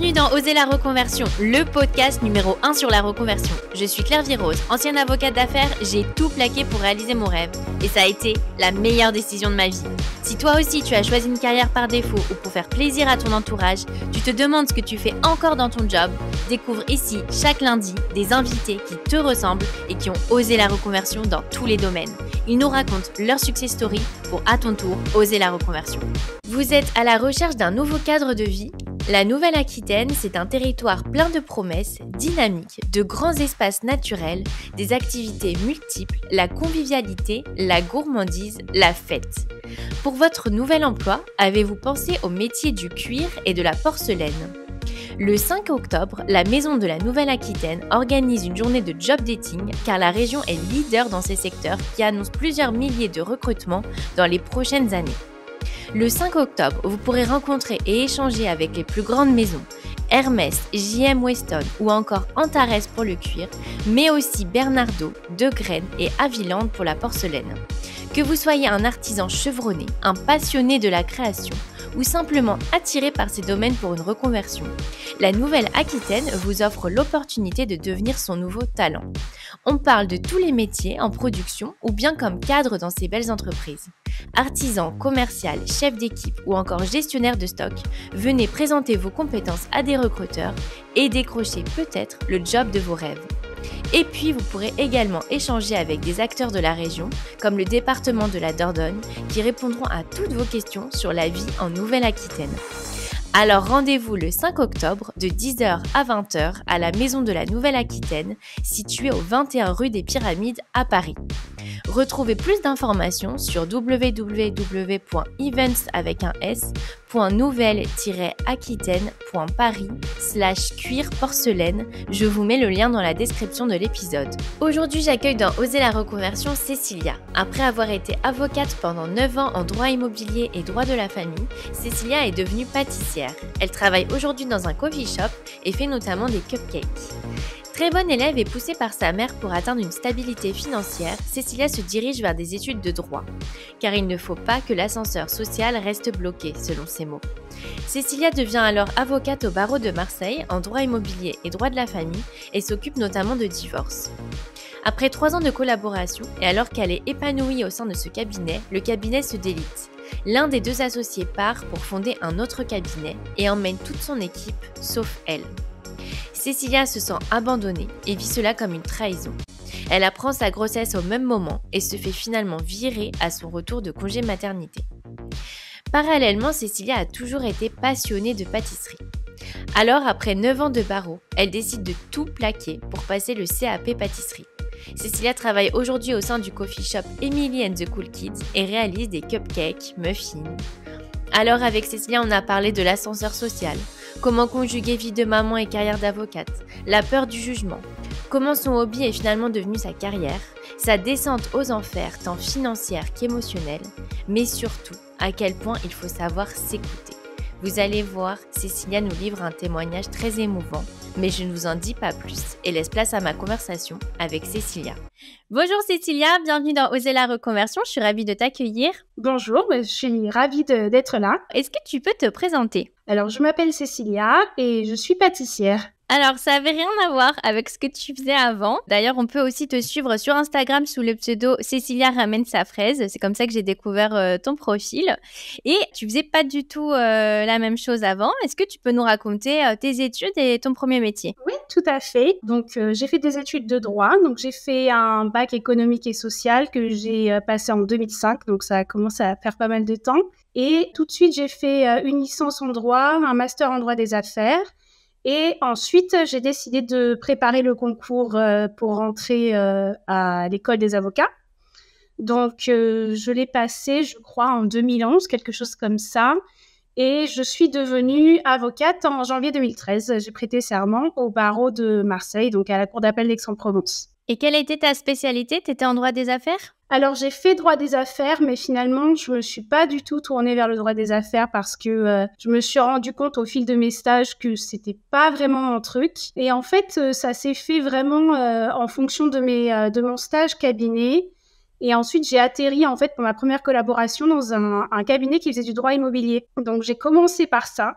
Bienvenue dans Oser la reconversion, le podcast numéro 1 sur la reconversion. Je suis Claire Virose, ancienne avocate d'affaires, j'ai tout plaqué pour réaliser mon rêve. Et ça a été la meilleure décision de ma vie. Si toi aussi tu as choisi une carrière par défaut ou pour faire plaisir à ton entourage, tu te demandes ce que tu fais encore dans ton job, découvre ici chaque lundi des invités qui te ressemblent et qui ont osé la reconversion dans tous les domaines. Ils nous racontent leur success story pour à ton tour oser la reconversion. Vous êtes à la recherche d'un nouveau cadre de vie ? La Nouvelle-Aquitaine, c'est un territoire plein de promesses, dynamique, de grands espaces naturels, des activités multiples, la convivialité, la gourmandise, la fête. Pour votre nouvel emploi, avez-vous pensé au métier du cuir et de la porcelaine ? Le 5 octobre, la Maison de la Nouvelle-Aquitaine organise une journée de job dating car la région est leader dans ces secteurs qui annoncent plusieurs milliers de recrutements dans les prochaines années. Le 5 octobre, vous pourrez rencontrer et échanger avec les plus grandes maisons, Hermès, J.M. Weston ou encore Antares pour le cuir, mais aussi Bernardo, Degrenne et Haviland pour la porcelaine. Que vous soyez un artisan chevronné, un passionné de la création ou simplement attiré par ces domaines pour une reconversion, la Nouvelle-Aquitaine vous offre l'opportunité de devenir son nouveau talent. On parle de tous les métiers en production ou bien comme cadre dans ces belles entreprises. Artisan, commercial, chef d'équipe ou encore gestionnaire de stock, venez présenter vos compétences à des recruteurs et décrocher peut-être le job de vos rêves. Et puis, vous pourrez également échanger avec des acteurs de la région, comme le département de la Dordogne, qui répondront à toutes vos questions sur la vie en Nouvelle-Aquitaine. Alors rendez-vous le 5 octobre de 10h à 20h à la Maison de la Nouvelle-Aquitaine, située au 21 rue des Pyramides à Paris. Retrouvez plus d'informations sur www.events.nouvelle-aquitaine.paris/cuir porcelaine. Je vous mets le lien dans la description de l'épisode. Aujourd'hui, j'accueille dans Oser la reconversion Cécilia. Après avoir été avocate pendant 9 ans en droit immobilier et droit de la famille, Cécilia est devenue pâtissière. Elle travaille aujourd'hui dans un coffee shop et fait notamment des cupcakes. Très bonne élève et poussée par sa mère pour atteindre une stabilité financière, Cécilia se dirige vers des études de droit. Car il ne faut pas que l'ascenseur social reste bloqué, selon ses mots. Cécilia devient alors avocate au barreau de Marseille en droit immobilier et droit de la famille et s'occupe notamment de divorce. Après 3 ans de collaboration et alors qu'elle est épanouie au sein de ce cabinet, le cabinet se délite. L'un des 2 associés part pour fonder un autre cabinet et emmène toute son équipe, sauf elle. Cécilia se sent abandonnée et vit cela comme une trahison. Elle apprend sa grossesse au même moment et se fait finalement virer à son retour de congé maternité. Parallèlement, Cécilia a toujours été passionnée de pâtisserie. Alors, après 9 ans de barreau, elle décide de tout plaquer pour passer le CAP pâtisserie. Cécilia travaille aujourd'hui au sein du coffee shop Emily and the Cool Kids et réalise des cupcakes, muffins. Alors avec Cécilia, on a parlé de l'ascenseur social, comment conjuguer vie de maman et carrière d'avocate, la peur du jugement, comment son hobby est finalement devenu sa carrière, sa descente aux enfers tant financière qu'émotionnelle, mais surtout à quel point il faut savoir s'écouter. Vous allez voir, Cécilia nous livre un témoignage très émouvant, mais je ne vous en dis pas plus et laisse place à ma conversation avec Cécilia. Bonjour Cécilia, bienvenue dans Oser la reconversion, je suis ravie de t'accueillir. Bonjour, je suis ravie d'être là. Est-ce que tu peux te présenter ? Alors, je m'appelle Cécilia et je suis pâtissière. Alors, ça n'avait rien à voir avec ce que tu faisais avant. D'ailleurs, on peut aussi te suivre sur Instagram sous le pseudo Cécilia ramène sa fraise. C'est comme ça que j'ai découvert ton profil. Et tu faisais pas du tout la même chose avant. Est-ce que tu peux nous raconter tes études et ton premier métier ? Oui, tout à fait. Donc, j'ai fait des études de droit. Donc, j'ai fait un bac économique et social que j'ai passé en 2005. Donc, ça a commencé à faire pas mal de temps. Et tout de suite, j'ai fait une licence en droit, un master en droit des affaires. Et ensuite, j'ai décidé de préparer le concours pour rentrer à l'école des avocats. Donc, je l'ai passé, je crois, en 2011, quelque chose comme ça. Et je suis devenue avocate en janvier 2013. J'ai prêté serment au barreau de Marseille, donc à la cour d'appel d'Aix-en-Provence. Et quelle était ta spécialité ? Tu étais en droit des affaires ? Alors, j'ai fait droit des affaires, mais finalement, je me suis pas du tout tournée vers le droit des affaires parce que je me suis rendu compte au fil de mes stages que c'était pas vraiment mon truc. Et en fait, ça s'est fait vraiment en fonction de mon stage cabinet. Et ensuite, j'ai atterri en fait pour ma première collaboration dans un cabinet qui faisait du droit immobilier. Donc, j'ai commencé par ça.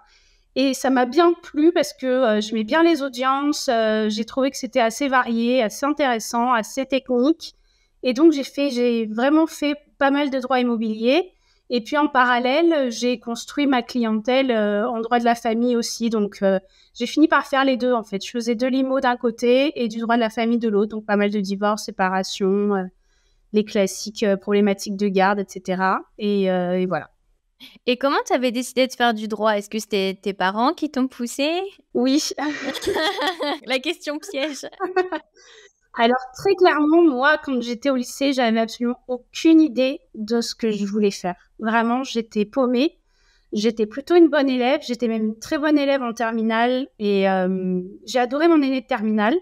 Et ça m'a bien plu parce que j'aimais bien les audiences. J'ai trouvé que c'était assez varié, assez intéressant, assez technique. Et donc, j'ai vraiment fait pas mal de droit immobilier. Et puis, en parallèle, j'ai construit ma clientèle en droit de la famille aussi. Donc, j'ai fini par faire les deux, en fait. Je faisais de l'IMO d'un côté et du droit de la famille de l'autre. Donc, pas mal de divorces, séparations, les classiques problématiques de garde, etc. Et voilà. Et comment tu avais décidé de faire du droit? Est-ce que c'était tes parents qui t'ont poussé? Oui. La question piège. Alors, très clairement, moi, quand j'étais au lycée, j'avais absolument aucune idée de ce que je voulais faire. Vraiment, j'étais paumée. J'étais plutôt une bonne élève. J'étais même une très bonne élève en terminale. Et j'ai adoré mon année de terminale.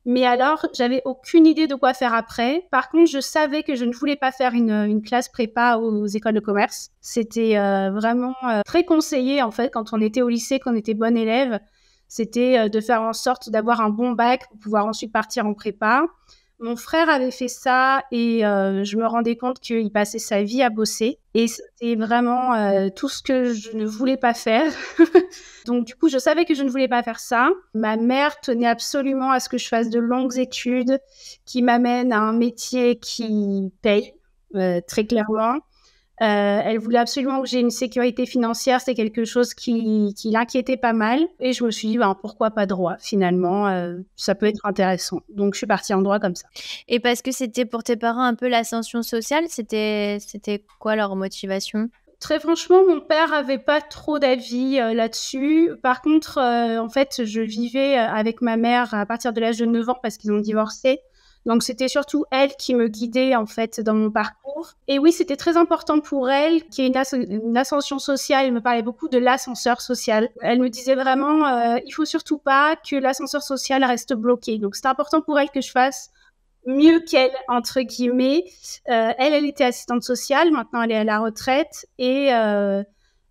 Mais alors, j'avais aucune idée de quoi faire après. Par contre, je savais que je ne voulais pas faire une classe prépa aux écoles de commerce. C'était vraiment très conseillé, en fait, quand on était au lycée, quand on était bonne élève. C'était de faire en sorte d'avoir un bon bac pour pouvoir ensuite partir en prépa. Mon frère avait fait ça et je me rendais compte qu'il passait sa vie à bosser. Et c'était vraiment tout ce que je ne voulais pas faire. Donc, du coup, je savais que je ne voulais pas faire ça. Ma mère tenait absolument à ce que je fasse de longues études qui m'amènent à un métier qui paye, très clairement. Elle voulait absolument que j'ai une sécurité financière. C'est quelque chose qui l'inquiétait pas mal. Et je me suis dit, ben, pourquoi pas droit, finalement, ça peut être intéressant. Donc, je suis partie en droit comme ça. Et parce que c'était pour tes parents un peu l'ascension sociale, c'était quoi leur motivation? Très franchement, mon père avait pas trop d'avis là-dessus. Par contre, en fait, je vivais avec ma mère à partir de l'âge de 9 ans parce qu'ils ont divorcé. Donc, c'était surtout elle qui me guidait, en fait, dans mon parcours. Et oui, c'était très important pour elle qu'il y ait une ascension sociale. Elle me parlait beaucoup de l'ascenseur social. Elle me disait vraiment, il faut surtout pas que l'ascenseur social reste bloqué. Donc, c'était important pour elle que je fasse mieux qu'elle, entre guillemets. Elle était assistante sociale. Maintenant, elle est à la retraite. Et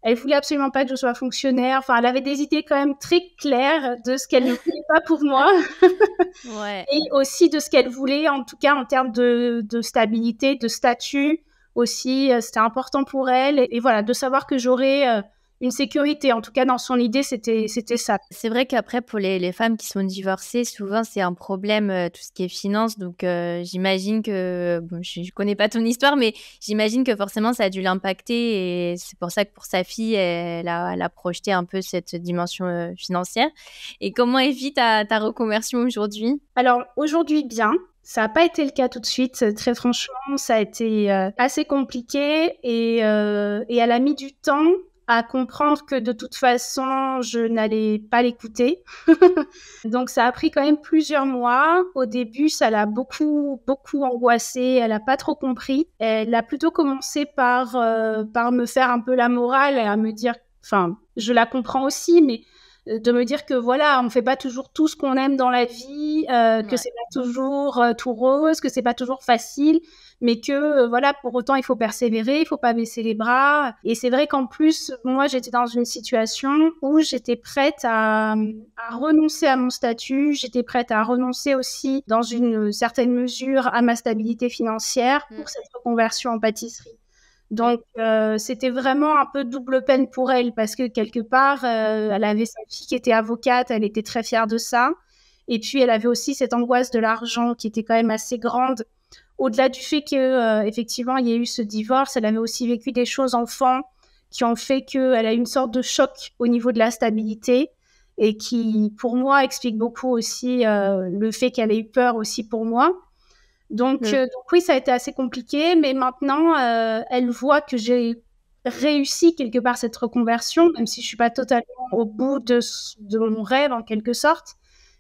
elle voulait absolument pas que je sois fonctionnaire. Enfin, elle avait des idées quand même très claires de ce qu'elle ne voulait pas pour moi. Ouais. Et aussi de ce qu'elle voulait, en tout cas en termes de stabilité, de statut aussi. C'était important pour elle. Et voilà, de savoir que j'aurais une sécurité. En tout cas, dans son idée, c'était ça. C'est vrai qu'après, pour les femmes qui sont divorcées, souvent, c'est un problème, tout ce qui est finance. Donc, j'imagine que, bon, je connais pas ton histoire, mais j'imagine que forcément, ça a dû l'impacter. Et c'est pour ça que pour sa fille, elle a projeté un peu cette dimension financière. Et comment est vit ta reconversion aujourd'hui? Alors, aujourd'hui, bien. Ça n'a pas été le cas tout de suite. Très franchement, ça a été assez compliqué et elle a mis du temps à comprendre que de toute façon, je n'allais pas l'écouter. Donc, ça a pris quand même plusieurs mois. Au début, ça l'a beaucoup, beaucoup angoissée. Elle n'a pas trop compris. Elle a plutôt commencé par me faire un peu la morale et à me dire, enfin, je la comprends aussi, mais de me dire que voilà, on fait pas toujours tout ce qu'on aime dans la vie, que c'est pas toujours tout rose, que c'est pas toujours facile, mais que voilà, pour autant il faut persévérer, il faut pas baisser les bras. Et c'est vrai qu'en plus, moi j'étais dans une situation où j'étais prête à renoncer à mon statut, j'étais prête à renoncer aussi dans une certaine mesure à ma stabilité financière pour cette reconversion en pâtisserie. Donc, c'était vraiment un peu double peine pour elle parce que quelque part, elle avait sa fille qui était avocate, elle était très fière de ça. Et puis, elle avait aussi cette angoisse de l'argent qui était quand même assez grande. Au-delà du fait que, effectivement, il y a eu ce divorce, elle avait aussi vécu des choses enfant qui ont fait qu'elle a eu une sorte de choc au niveau de la stabilité et qui, pour moi, explique beaucoup aussi le fait qu'elle ait eu peur aussi pour moi. Donc oui, ça a été assez compliqué, mais maintenant, elle voit que j'ai réussi quelque part cette reconversion, même si je suis pas totalement au bout de mon rêve en quelque sorte.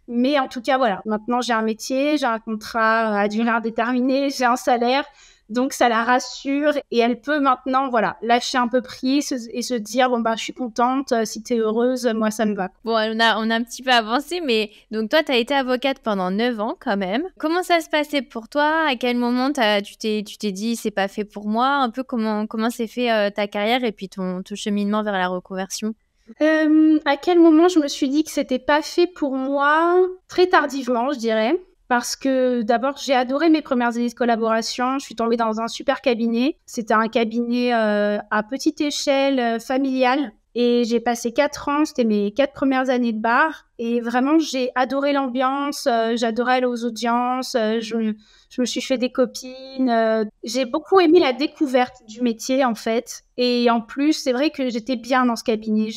Mais en tout cas, voilà, maintenant j'ai un métier, j'ai un contrat à durée indéterminée, j'ai un salaire, donc ça la rassure et elle peut maintenant, voilà, lâcher un peu prise et se dire, bon, bah, je suis contente, si t'es heureuse, moi, ça me va. Bon, on a un petit peu avancé, mais donc toi, tu as été avocate pendant 9 ans quand même. Comment ça se passait pour toi? À quel moment tu t'es dit, c'est pas fait pour moi? Un peu comment s'est fait ta carrière et puis ton cheminement vers la reconversion? À quel moment je me suis dit que c'était pas fait pour moi? Très tardivement, je dirais. Parce que d'abord, j'ai adoré mes premières années de collaboration. Je suis tombée dans un super cabinet. C'était un cabinet à petite échelle, familial. Et j'ai passé 4 ans, c'était mes 4 premières années de bar. Et vraiment, j'ai adoré l'ambiance, j'adorais aller aux audiences, je me suis fait des copines. J'ai beaucoup aimé la découverte du métier, en fait. Et en plus, c'est vrai que j'étais bien dans ce cabinet.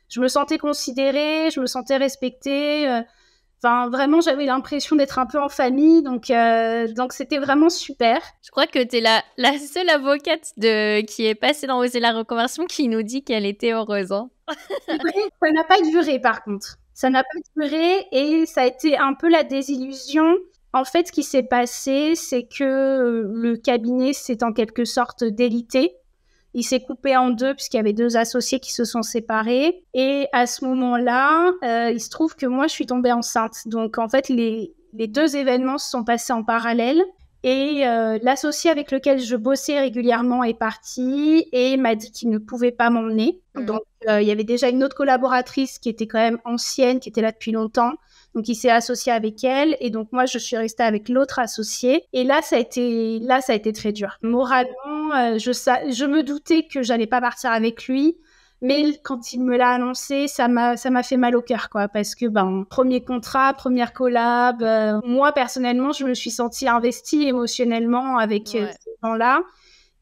Je me sentais considérée, je me sentais respectée. Enfin, vraiment, j'avais l'impression d'être un peu en famille, donc c'était vraiment super. Je crois que tu es la seule avocate qui est passée dans Oser la reconversion qui nous dit qu'elle était heureuse. Hein. Ça n'a pas duré, par contre. Ça n'a pas duré et ça a été un peu la désillusion. En fait, ce qui s'est passé, c'est que le cabinet s'est en quelque sorte délité. Il s'est coupé en deux puisqu'il y avait 2 associés qui se sont séparés. Et à ce moment-là, il se trouve que moi, je suis tombée enceinte. Donc, en fait, les 2 événements se sont passés en parallèle. Et l'associé avec lequel je bossais régulièrement est parti et m'a dit qu'il ne pouvait pas m'emmener. Donc, il y avait déjà une autre collaboratrice qui était quand même ancienne, qui était là depuis longtemps. Donc, il s'est associé avec elle. Et donc, moi, je suis restée avec l'autre associé. Et là, ça a été très dur. Moralement, je me doutais que j'allais pas partir avec lui. Mais quand il me l'a annoncé, ça m'a fait mal au cœur, quoi, parce que premier contrat, première collab, moi personnellement, je me suis sentie investie émotionnellement avec ces gens-là.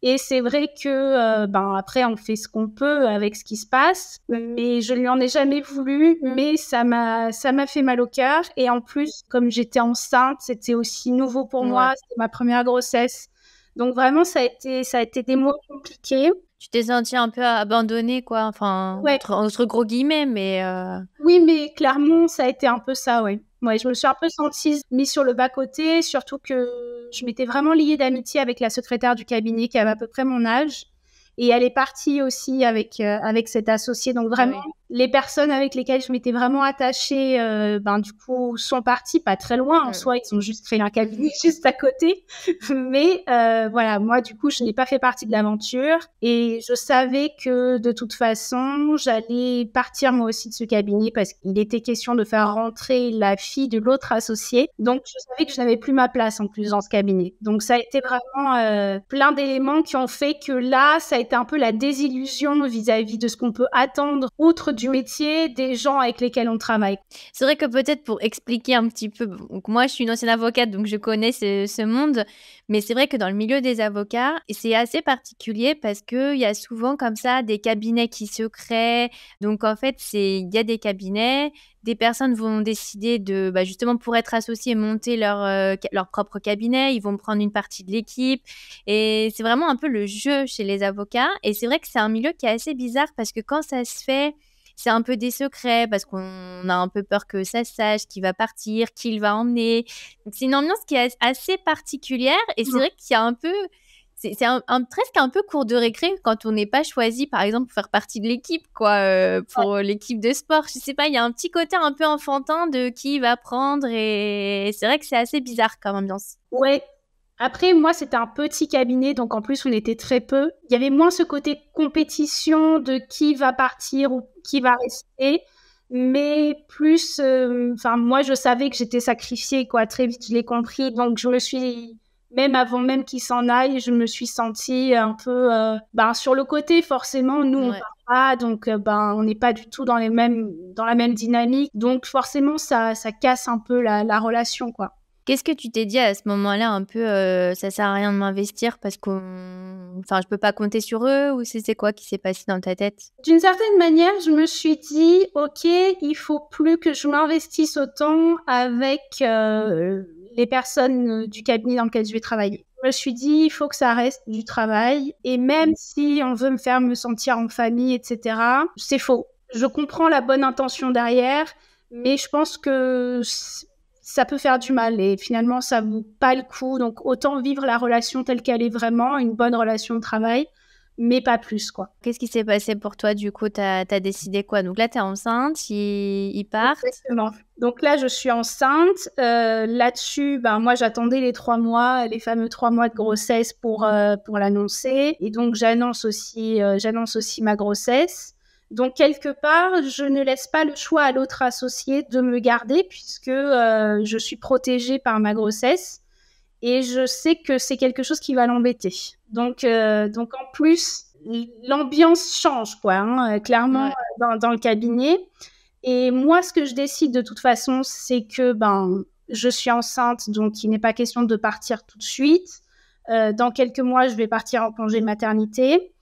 Et c'est vrai que après on fait ce qu'on peut avec ce qui se passe, mais je lui en ai jamais voulu, mais ça m'a fait mal au cœur. Et en plus, comme j'étais enceinte, c'était aussi nouveau pour moi, c'était ma première grossesse. Donc vraiment, ça a été des mois compliqués. Tu t'es sentie un peu abandonnée, quoi. Enfin, entre gros guillemets, mais... Oui, mais clairement, ça a été un peu ça, ouais. Ouais, je me suis un peu sentie mise sur le bas-côté, surtout que je m'étais vraiment liée d'amitié avec la secrétaire du cabinet qui avait à peu près mon âge. Et elle est partie aussi avec cet associé. Donc vraiment, les personnes avec lesquelles je m'étais vraiment attachée, du coup, sont parties pas très loin. En soi, ils ont juste créé un cabinet juste à côté. Mais voilà, moi, du coup, je n'ai pas fait partie de l'aventure. Et je savais que de toute façon, j'allais partir moi aussi de ce cabinet parce qu'il était question de faire rentrer la fille de l'autre associé. Donc, je savais que je n'avais plus ma place en plus dans ce cabinet. Donc, ça a été vraiment plein d'éléments qui ont fait que là, ça a été un peu la désillusion vis-à-vis de ce qu'on peut attendre outre du métier des gens avec lesquels on travaille. C'est vrai que peut-être pour expliquer un petit peu, donc moi je suis une ancienne avocate donc je connais ce monde, mais c'est vrai que dans le milieu des avocats, c'est assez particulier parce qu'il y a souvent comme ça des cabinets qui se créent. Donc en fait, il y a des cabinets, des personnes vont décider de, justement pour être associées, monter leur propre cabinet, ils vont prendre une partie de l'équipe et c'est vraiment un peu le jeu chez les avocats. Et c'est vrai que c'est un milieu qui est assez bizarre parce que quand ça se fait, c'est un peu des secrets parce qu'on a un peu peur que ça se sache, qui va partir, qui il va emmener. Donc, c'est une ambiance qui est assez particulière et c'est vrai qu'il y a un peu... C'est presque un peu cours de récré quand on n'est pas choisi, par exemple, pour faire partie de l'équipe, quoi, pour l'équipe de sport. Je sais pas, il y a un petit côté un peu enfantin de qui va prendre et c'est vrai que c'est assez bizarre comme ambiance. Ouais. Après, moi, c'était un petit cabinet, donc en plus, on était très peu. Il y avait moins ce côté compétition de qui va partir ou qui va rester, mais plus... moi, je savais que j'étais sacrifiée, quoi. Très vite, je l'ai compris. Donc, je me suis... Même avant même qu'il s'en aille, je me suis sentie un peu... sur le côté, forcément, nous, on part pas, donc on n'est pas du tout dans la même dynamique. Donc, forcément, ça casse un peu la relation, quoi. Qu'est-ce que tu t'es dit à ce moment-là un peu ça sert à rien de m'investir parce que je peux pas compter sur eux ou c'est quoi qui s'est passé dans ta tête? D'une certaine manière, je me suis dit OK, il faut plus que je m'investisse autant avec les personnes du cabinet dans lequel je vais travailler. Je me suis dit, il faut que ça reste du travail et même si on veut me faire me sentir en famille, etc., c'est faux. Je comprends la bonne intention derrière, mais je pense que ça peut faire du mal et finalement, ça vaut pas le coup. Donc, autant vivre la relation telle qu'elle est vraiment, une bonne relation de travail, mais pas plus, quoi. Qu'est-ce qui s'est passé pour toi, du coup? T'as décidé quoi? Donc là, t'es enceinte, ils partent? Exactement. Donc là, je suis enceinte. Là-dessus, moi, j'attendais les 3 mois, les fameux 3 mois de grossesse pour l'annoncer. Et donc, j'annonce aussi ma grossesse. Donc, quelque part, je ne laisse pas le choix à l'autre associé de me garder puisque je suis protégée par ma grossesse et je sais que c'est quelque chose qui va l'embêter. Donc en plus, l'ambiance change, quoi, hein, clairement, Ouais. dans le cabinet. Et moi, ce que je décide de toute façon, c'est que je suis enceinte, donc il n'est pas question de partir tout de suite. Dans quelques mois, je vais partir en congé maternité.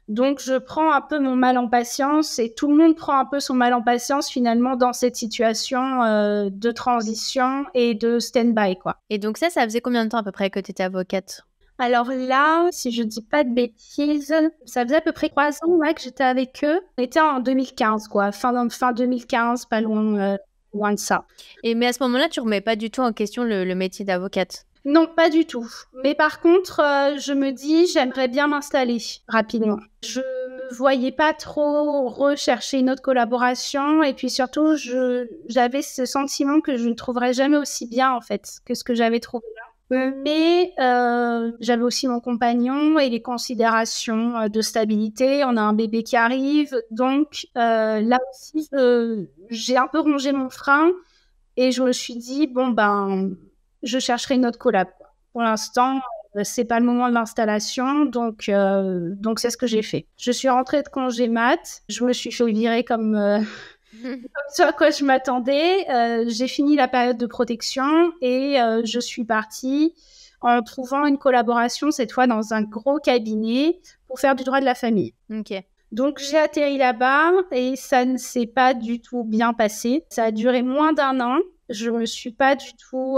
Donc, je prends un peu mon mal en patience et tout le monde prend un peu son mal en patience finalement dans cette situation de transition et de stand-by, quoi. Et donc ça faisait combien de temps à peu près que tu étais avocate? Alors là, si je dis pas de bêtises, ça faisait à peu près 3 ans que j'étais avec eux. On était en 2015, quoi, fin 2015, pas loin de ça. Mais à ce moment-là, tu remets pas du tout en question le métier d'avocate? Non, pas du tout. Mais par contre, je me dis, j'aimerais bien m'installer rapidement. Je me voyais pas trop rechercher une autre collaboration et puis surtout, j'avais ce sentiment que je ne trouverais jamais aussi bien en fait que ce que j'avais trouvé là. Mais j'avais aussi mon compagnon et les considérations de stabilité. On a un bébé qui arrive, donc là aussi, j'ai un peu rongé mon frein et je me suis dit, je chercherai une autre collab. Pour l'instant, c'est pas le moment de l'installation, donc c'est ce que j'ai fait. Je suis rentrée de congé mat, je me suis fait virer comme ce à quoi je m'attendais. J'ai fini la période de protection et je suis partie en trouvant une collaboration, cette fois dans un gros cabinet, pour faire du droit de la famille. Ok. Donc, j'ai atterri là-bas et ça ne s'est pas du tout bien passé. Ça a duré moins d'1 an. Je me suis pas du tout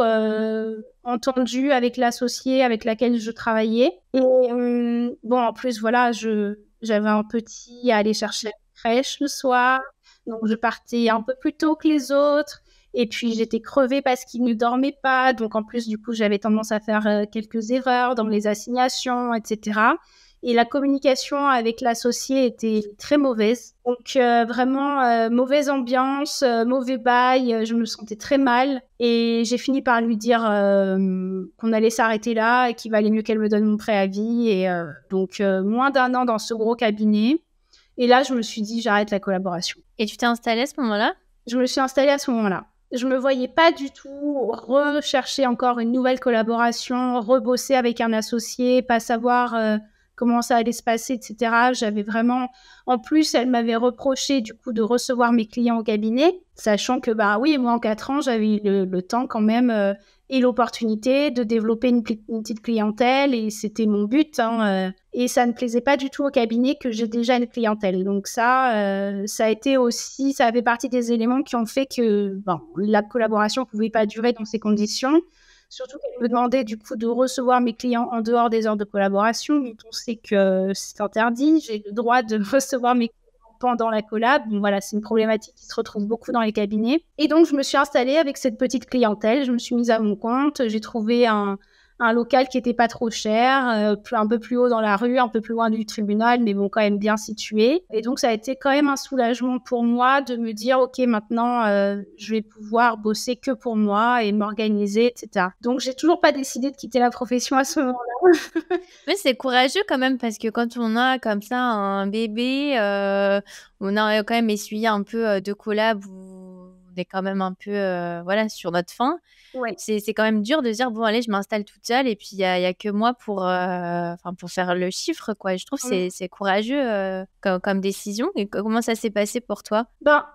entendue avec l'associée avec laquelle je travaillais. Et en plus, voilà, j'avais un petit à aller chercher à la crèche le soir. Donc, je partais un peu plus tôt que les autres. Et puis, j'étais crevée parce qu'il ne dormait pas. Donc, en plus, du coup, j'avais tendance à faire quelques erreurs dans les assignations, etc. Et la communication avec l'associé était très mauvaise. Donc vraiment mauvaise ambiance, mauvais bail, je me sentais très mal. Et j'ai fini par lui dire qu'on allait s'arrêter là et qu'il valait mieux qu'elle me donne mon préavis. Et donc moins d'1 an dans ce gros cabinet. Et là, je me suis dit, j'arrête la collaboration. Et tu t'es installée à ce moment-là? Je me suis installée à ce moment-là. Je me voyais pas du tout rechercher encore une nouvelle collaboration, rebosser avec un associé, pas savoir comment ça allait se passer, etc. J'avais vraiment... En plus, elle m'avait reproché du coup de recevoir mes clients au cabinet, sachant que, oui, moi en 4 ans, j'avais eu le temps quand même et l'opportunité de développer une petite clientèle et c'était mon but. Et ça ne plaisait pas du tout au cabinet que j'ai déjà une clientèle. Donc ça a été aussi... Ça avait partie des éléments qui ont fait que la collaboration ne pouvait pas durer dans ces conditions. Surtout qu'elle me demandait du coup de recevoir mes clients en dehors des heures de collaboration. Donc on sait que c'est interdit. J'ai le droit de recevoir mes clients pendant la collab. Donc voilà, c'est une problématique qui se retrouve beaucoup dans les cabinets. Et donc je me suis installée avec cette petite clientèle. Je me suis mise à mon compte. J'ai trouvé un local qui était pas trop cher, un peu plus haut dans la rue, un peu plus loin du tribunal, mais bon, quand même bien situé. Et donc, ça a été quand même un soulagement pour moi de me dire, OK, maintenant, je vais pouvoir bosser que pour moi et m'organiser, etc. Donc, j'ai toujours pas décidé de quitter la profession à ce moment-là. Mais c'est courageux quand même parce que quand on a comme ça un bébé, on a quand même essuyé un peu de collab où on est quand même un peu sur notre faim. Ouais. C'est quand même dur de dire bon allez je m'installe toute seule et puis il y a que moi pour faire le chiffre quoi. Et je trouve que c'est courageux comme décision. Et comment ça s'est passé pour toi?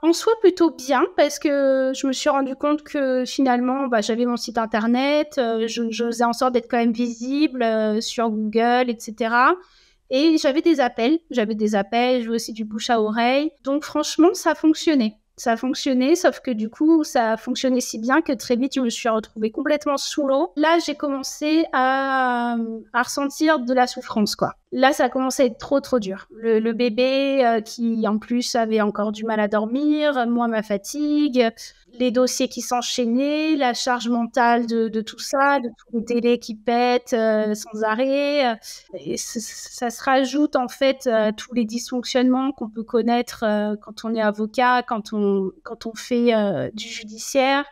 En soi plutôt bien parce que je me suis rendu compte que finalement j'avais mon site internet, je faisais en sorte d'être quand même visible sur Google, etc. Et j'avais des appels, je veux aussi du bouche à oreille. Donc franchement, ça fonctionnait. Ça fonctionnait, sauf que du coup, ça fonctionnait si bien que très vite, je me suis retrouvée complètement sous l'eau. Là, j'ai commencé à ressentir de la souffrance, quoi. Là, ça a commencé à être trop, trop dur. Le bébé qui, en plus, avait encore du mal à dormir, moi, ma fatigue, les dossiers qui s'enchaînaient, la charge mentale de tout ça, de tous les télés qui pètent sans arrêt. Et ça se rajoute, en fait, tous les dysfonctionnements qu'on peut connaître quand on est avocat, quand on fait du judiciaire.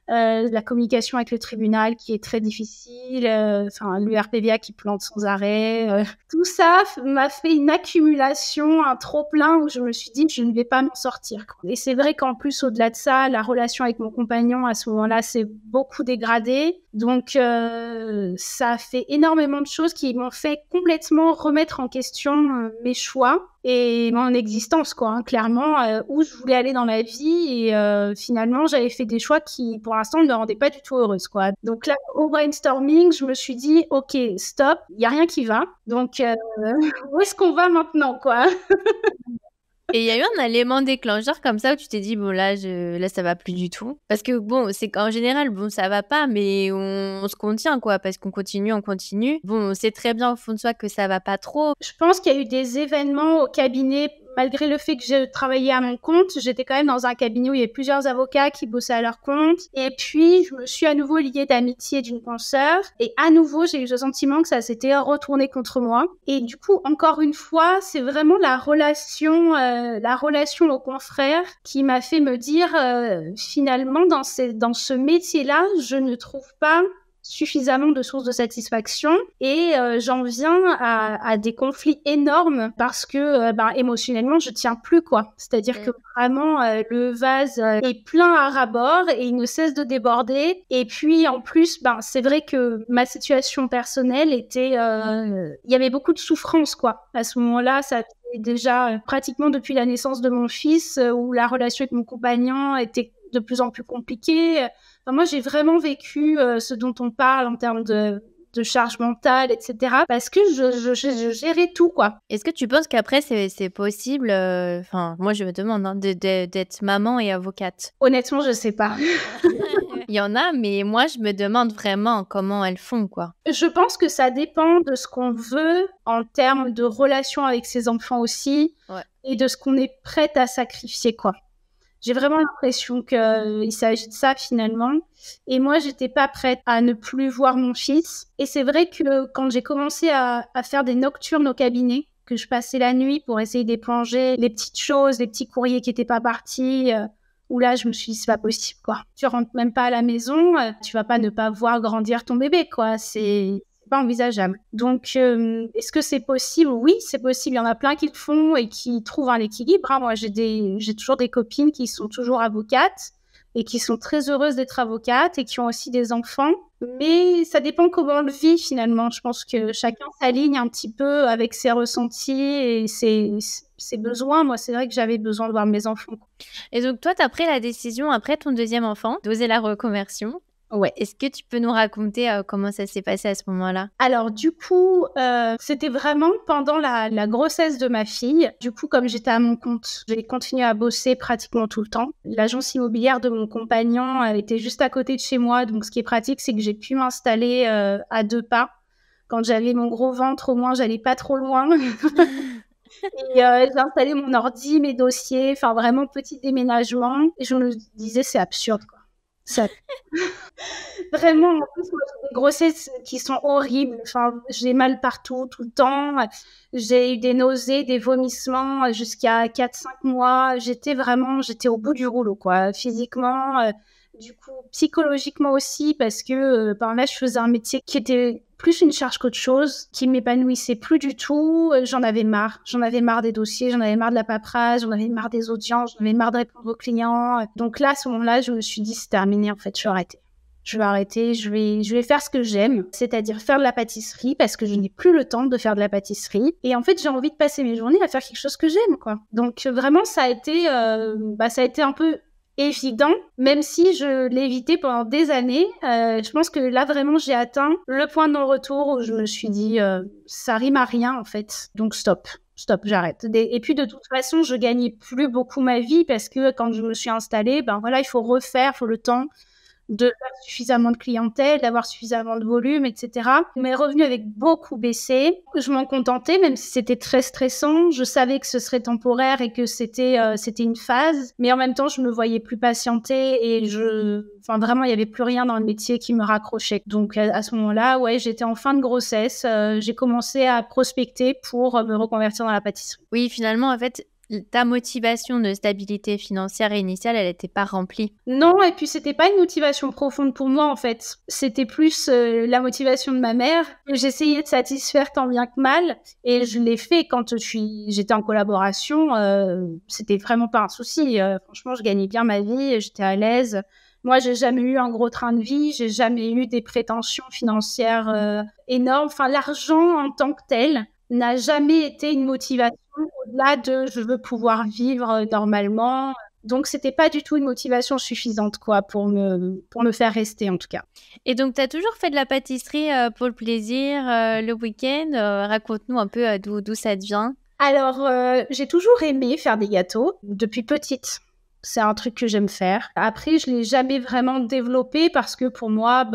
la communication avec le tribunal qui est très difficile, l'URPVA qui plante sans arrêt. Tout ça m'a fait une accumulation, un trop-plein où je me suis dit je ne vais pas m'en sortir, quoi. Et c'est vrai qu'en plus, au-delà de ça, la relation avec mon compagnon, à ce moment-là, s'est beaucoup dégradée. Donc, ça a fait énormément de choses qui m'ont fait complètement remettre en question mes choix et mon existence, quoi, hein, clairement, où je voulais aller dans la vie. Et finalement, j'avais fait des choix qui, pour l'instant, ne me rendaient pas du tout heureuse, quoi. Donc là, au brainstorming, je me suis dit, OK, stop, il n'y a rien qui va. Donc, où est-ce qu'on va maintenant, quoi? Et il y a eu un élément déclencheur comme ça où tu t'es dit, bon, là, ça va plus du tout. Parce que, bon, c'est qu'en général, bon, ça va pas, mais on se contient, quoi, parce qu'on continue. Bon, on sait très bien au fond de soi que ça va pas trop. Je pense qu'il y a eu des événements au cabinet. Malgré le fait que je travaillais à mon compte, j'étais quand même dans un cabinet où il y avait plusieurs avocats qui bossaient à leur compte. Et puis, je me suis à nouveau liée d'amitié d'une consoeur. Et à nouveau, j'ai eu le sentiment que ça s'était retourné contre moi. Et du coup, encore une fois, c'est vraiment la relation au confrère qui m'a fait me dire, finalement, dans ce métier-là, je ne trouve pas suffisamment de sources de satisfaction et j'en viens à des conflits énormes parce que émotionnellement je tiens plus, quoi. C'est-à-dire que vraiment le vase est plein à ras-bord et il ne cesse de déborder. Et puis en plus c'est vrai que ma situation personnelle était il y avait beaucoup de souffrance, quoi. À ce moment-là, ça fait déjà pratiquement depuis la naissance de mon fils où la relation avec mon compagnon était de plus en plus compliquée. Enfin, moi, j'ai vraiment vécu ce dont on parle en termes de charge mentale, etc. Parce que je gérais tout, quoi. Est-ce que tu penses qu'après, c'est possible, moi, je me demande, hein, d'être maman et avocate? Honnêtement, je sais pas. Il y en a, mais moi, je me demande vraiment comment elles font, quoi. Je pense que ça dépend de ce qu'on veut en termes de relation avec ses enfants aussi, ouais, et de ce qu'on est prête à sacrifier, quoi. J'ai vraiment l'impression qu'il s'agit de ça, finalement. Et moi, j'étais pas prête à ne plus voir mon fils. Et c'est vrai que quand j'ai commencé à faire des nocturnes au cabinet, que je passais la nuit pour essayer d'éponger les petites choses, les petits courriers qui étaient pas partis, où là, je me suis dit, c'est pas possible, quoi. Tu rentres même pas à la maison, tu vas pas ne pas voir grandir ton bébé, quoi. C'est pas envisageable. Donc, est-ce que c'est possible? Oui, c'est possible. Il y en a plein qui le font et qui trouvent un équilibre, hein. Moi, j'ai toujours des copines qui sont toujours avocates et qui sont très heureuses d'être avocates et qui ont aussi des enfants. Mais ça dépend comment on le vit, finalement. Je pense que chacun s'aligne un petit peu avec ses ressentis et ses besoins. Moi, c'est vrai que j'avais besoin de voir mes enfants. Et donc, toi, tu as pris la décision, après ton deuxième enfant, d'oser la reconversion. Ouais. Est-ce que tu peux nous raconter comment ça s'est passé à ce moment-là? Alors du coup, c'était vraiment pendant la grossesse de ma fille. Du coup, comme j'étais à mon compte, j'ai continué à bosser pratiquement tout le temps. L'agence immobilière de mon compagnon était juste à côté de chez moi. Donc ce qui est pratique, c'est que j'ai pu m'installer à 2 pas. Quand j'avais mon gros ventre, au moins, j'allais pas trop loin. Et j'ai installé mon ordi, mes dossiers, enfin vraiment petit déménagement. Et je me disais, c'est absurde, quoi. Vraiment, en plus, moi, j'ai des grossesses qui sont horribles. Enfin, j'ai mal partout, tout le temps. J'ai eu des nausées, des vomissements jusqu'à 4-5 mois. J'étais au bout du rouleau, quoi. Physiquement, du coup, psychologiquement aussi, parce que là, je faisais un métier qui était plus une charge qu'autre chose, qui m'épanouissait plus du tout. J'en avais marre. J'en avais marre des dossiers, j'en avais marre de la paperasse, j'en avais marre des audiences, j'en avais marre de répondre aux clients. Donc là, à ce moment-là, je me suis dit, c'est terminé, en fait, je vais arrêter. Je vais faire ce que j'aime, c'est-à-dire faire de la pâtisserie, parce que je n'ai plus le temps de faire de la pâtisserie. Et en fait, j'ai envie de passer mes journées à faire quelque chose que j'aime, quoi. Donc vraiment, ça a été un peu évident, même si je l'ai évité pendant des années. Je pense que là, vraiment, j'ai atteint le point de non-retour où je me suis dit, ça rime à rien, en fait. Donc stop, j'arrête. Et puis, de toute façon, je gagnais plus beaucoup ma vie parce que quand je me suis installée, il faut le temps de faire suffisamment de clientèle, d'avoir suffisamment de volume, etc. Mes revenus avaient beaucoup baissé. Je m'en contentais, même si c'était très stressant. Je savais que ce serait temporaire et que c'était une phase. Mais en même temps, je me voyais plus patienter et vraiment, il y avait plus rien dans le métier qui me raccrochait. Donc, à ce moment-là, ouais, j'étais en fin de grossesse. J'ai commencé à prospecter pour me reconvertir dans la pâtisserie. Oui, finalement, en fait, ta motivation de stabilité financière initiale, elle n'était pas remplie. Non, et puis c'était pas une motivation profonde pour moi en fait. C'était plus la motivation de ma mère que j'essayais de satisfaire tant bien que mal. Et je l'ai fait quand j'étais en collaboration. C'était vraiment pas un souci. Franchement, je gagnais bien ma vie, j'étais à l'aise. Moi, j'ai jamais eu un gros train de vie, j'ai jamais eu des prétentions financières énormes. Enfin, l'argent en tant que tel n'a jamais été une motivation au-delà de je veux pouvoir vivre normalement. Donc, c'était pas du tout une motivation suffisante, quoi, pour me faire rester, en tout cas. Et donc, tu as toujours fait de la pâtisserie pour le plaisir, le week-end. Raconte-nous un peu d'où ça te vient. Alors, j'ai toujours aimé faire des gâteaux depuis petite. C'est un truc que j'aime faire. Après, je l'ai jamais vraiment développé parce que pour moi,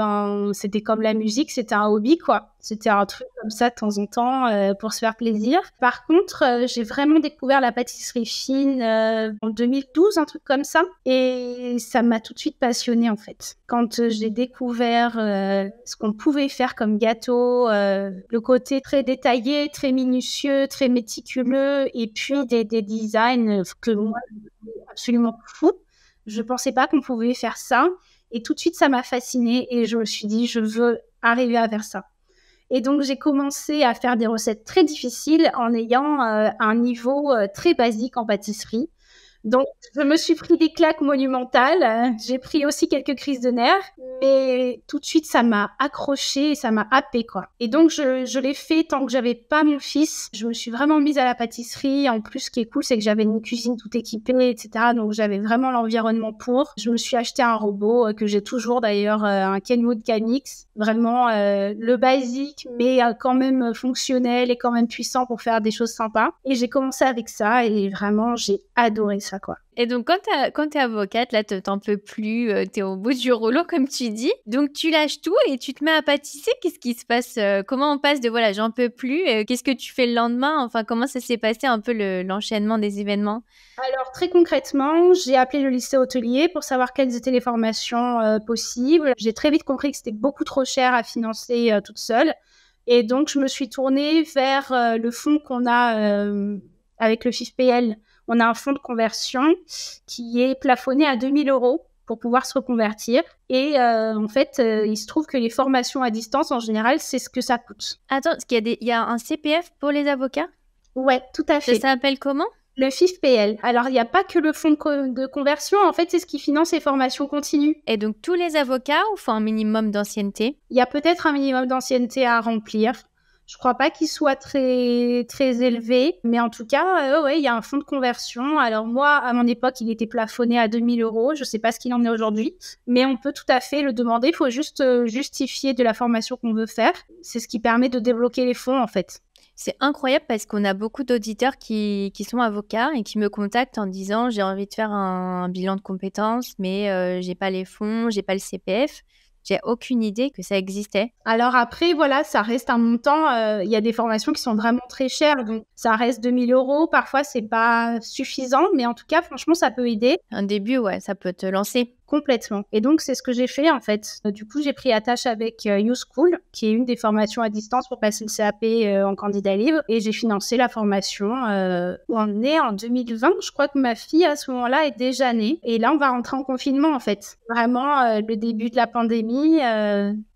c'était comme la musique, c'était un hobby, quoi. C'était un truc comme ça de temps en temps pour se faire plaisir. Par contre, j'ai vraiment découvert la pâtisserie fine en 2012, un truc comme ça. Et ça m'a tout de suite passionnée, en fait. Quand j'ai découvert ce qu'on pouvait faire comme gâteau, le côté très détaillé, très minutieux, très méticuleux, et puis des designs que moi, absolument fou. Je pensais pas qu'on pouvait faire ça. Et tout de suite, ça m'a fascinée et je me suis dit, je veux arriver à faire ça. Et donc, j'ai commencé à faire des recettes très difficiles en ayant un niveau très basique en pâtisserie. Donc, je me suis pris des claques monumentales. J'ai pris aussi quelques crises de nerfs, mais tout de suite, ça m'a accroché et ça m'a happé, quoi. Et donc, je l'ai fait tant que j'avais pas mon fils. Je me suis vraiment mise à la pâtisserie. En plus, ce qui est cool, c'est que j'avais une cuisine toute équipée, etc. Donc, j'avais vraiment l'environnement pour. Je me suis acheté un robot que j'ai toujours d'ailleurs, un Kenwood Canix. Vraiment le basique, mais quand même fonctionnel et quand même puissant pour faire des choses sympas. Et j'ai commencé avec ça et vraiment, j'ai adoré ça, quoi. Et donc, quand t'es avocate, là, t'en peux plus, t'es au bout du rouleau, comme tu dis. Donc, tu lâches tout et tu te mets à pâtisser. Qu'est-ce qui se passe? Comment on passe de, voilà, j'en peux plus, qu'est-ce que tu fais le lendemain? Enfin, comment ça s'est passé un peu l'enchaînement des événements? Alors, très concrètement, j'ai appelé le lycée hôtelier pour savoir quelles étaient les formations possibles. J'ai très vite compris que c'était beaucoup trop cher à financer toute seule. Et donc, je me suis tournée vers le fonds qu'on a avec le FIFPL. On a un fonds de conversion qui est plafonné à 2 000 € pour pouvoir se reconvertir. Et en fait, il se trouve que les formations à distance, en général, c'est ce que ça coûte. Attends, parce qu'il y a un CPF pour les avocats? Ouais, tout à fait. Ça s'appelle comment? Le FIFPL. Alors, il n'y a pas que le fonds de conversion. En fait, c'est ce qui finance les formations continues. Et donc, tous les avocats ou faut un minimum d'ancienneté? Il y a peut-être un minimum d'ancienneté à remplir. Je crois pas qu'il soit très, très élevé, mais en tout cas, ouais, il y a un fonds de conversion. Alors moi, à mon époque, il était plafonné à 2 000 €. Je sais pas ce qu'il en est aujourd'hui, mais on peut tout à fait le demander. Il faut juste justifier de la formation qu'on veut faire. C'est ce qui permet de débloquer les fonds, en fait. C'est incroyable parce qu'on a beaucoup d'auditeurs qui sont avocats et qui me contactent en disant j'ai envie de faire un bilan de compétences, mais j'ai pas les fonds, j'ai pas le CPF. J'ai aucune idée que ça existait. Alors après, voilà, ça reste un montant. Il y a des formations qui sont vraiment très chères, donc ça reste 2 000 €. Parfois, c'est pas suffisant, mais en tout cas, franchement, ça peut aider. Un début, ouais, ça peut te lancer. Complètement. Et donc, c'est ce que j'ai fait, en fait. Du coup, j'ai pris attache avec YouSchool, qui est une des formations à distance pour passer le CAP en candidat libre. Et j'ai financé la formation. On est en 2020. Je crois que ma fille, à ce moment-là, est déjà née. Et là, on va rentrer en confinement, en fait. Vraiment, le début de la pandémie...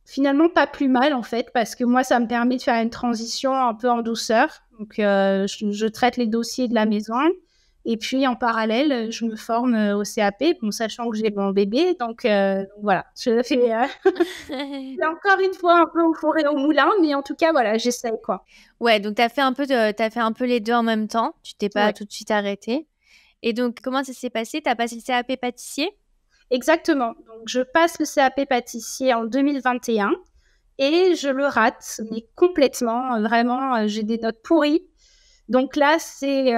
Finalement, pas plus mal, en fait, parce que moi, ça me permet de faire une transition un peu en douceur. Donc, je traite les dossiers de la maison. Et puis, en parallèle, je me forme au CAP, bon, sachant que j'ai mon bébé. Donc, voilà, je fais encore une fois un peu au four et au moulin. Mais en tout cas, voilà, j'essaye, quoi. Ouais, donc t'as fait un peu les deux en même temps. Tu t'es pas tout de suite arrêtée. Et donc, comment ça s'est passé? T'as passé le CAP pâtissier? Exactement. Donc, je passe le CAP pâtissier en 2021 et je le rate, mais complètement. Vraiment, j'ai des notes pourries. Donc là, c'est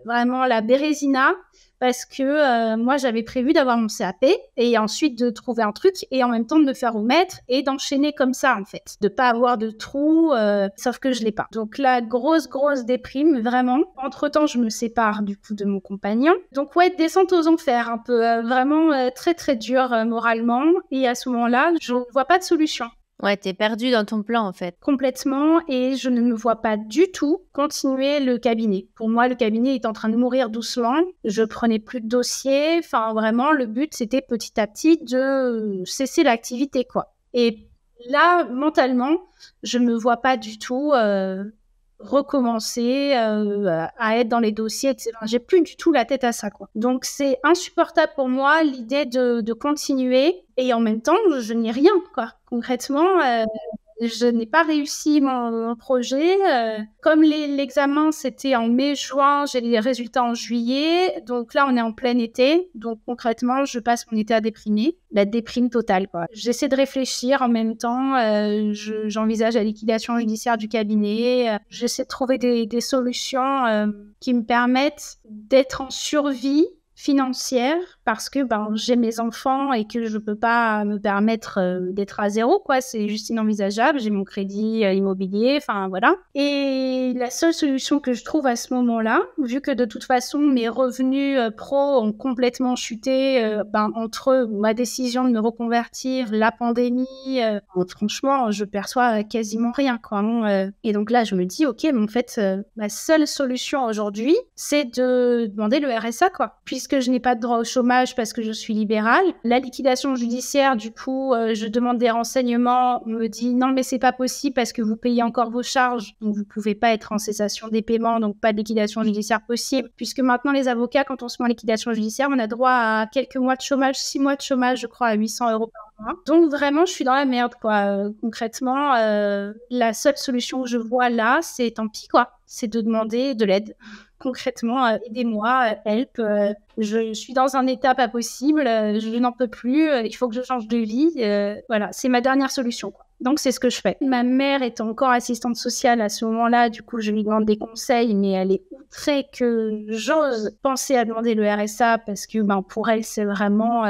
vraiment la bérésina parce que moi, j'avais prévu d'avoir mon CAP et ensuite de trouver un truc et en même temps de me faire remettre et d'enchaîner comme ça, en fait. De pas avoir de trou, sauf que je l'ai pas. Donc là, grosse déprime, vraiment. Entre-temps, je me sépare du coup de mon compagnon. Donc ouais, descente aux enfers, un peu vraiment très dur moralement. Et à ce moment-là, je ne vois pas de solution. Ouais, t'es perdue dans ton plan, en fait. Complètement, et je ne me vois pas du tout continuer le cabinet. Pour moi, le cabinet est en train de mourir doucement. Je prenais plus de dossiers. Enfin, vraiment, le but, c'était petit à petit de cesser l'activité, quoi. Et là, mentalement, je me vois pas du tout recommencer à être dans les dossiers, etc. J'ai plus du tout la tête à ça, quoi. Donc, c'est insupportable pour moi l'idée de continuer, et en même temps, je n'ai rien, quoi. Concrètement, je n'ai pas réussi mon projet. Comme l'examen, c'était en mai-juin, j'ai les résultats en juillet. Donc là, on est en plein été. Donc concrètement, je passe mon été à déprimer. La déprime totale, quoi. J'essaie de réfléchir en même temps. J'envisage la liquidation judiciaire du cabinet. J'essaie de trouver des solutions qui me permettent d'être en survie financière, parce que j'ai mes enfants et que je peux pas me permettre d'être à zéro, quoi. C'est juste inenvisageable. J'ai mon crédit immobilier, enfin voilà. Et la seule solution que je trouve à ce moment-là, vu que de toute façon mes revenus pro ont complètement chuté, entre ma décision de me reconvertir, la pandémie, franchement, je perçois quasiment rien, quoi. Et donc là, je me dis, ok, mais en fait, ma seule solution aujourd'hui, c'est de demander le RSA, quoi. Puisque je n'ai pas de droit au chômage parce que je suis libérale. La liquidation judiciaire, du coup, je demande des renseignements. On me dit non, mais c'est pas possible parce que vous payez encore vos charges. Donc, vous pouvez pas être en cessation des paiements, donc pas de liquidation judiciaire possible. Puisque maintenant, les avocats, quand on se met en liquidation judiciaire, on a droit à quelques mois de chômage, 6 mois de chômage, je crois, à 800 € par mois. Donc, vraiment, je suis dans la merde, quoi. Concrètement, la seule solution que je vois là, c'est tant pis, quoi. C'est de demander de l'aide. Concrètement, aidez-moi, help. Je suis dans un état pas possible, je n'en peux plus, il faut que je change de vie. Voilà, c'est ma dernière solution, quoi. Donc, c'est ce que je fais. Ma mère est encore assistante sociale à ce moment-là, du coup, je lui demande des conseils, mais elle est outrée que j'ose penser à demander le RSA parce que pour elle, c'est vraiment...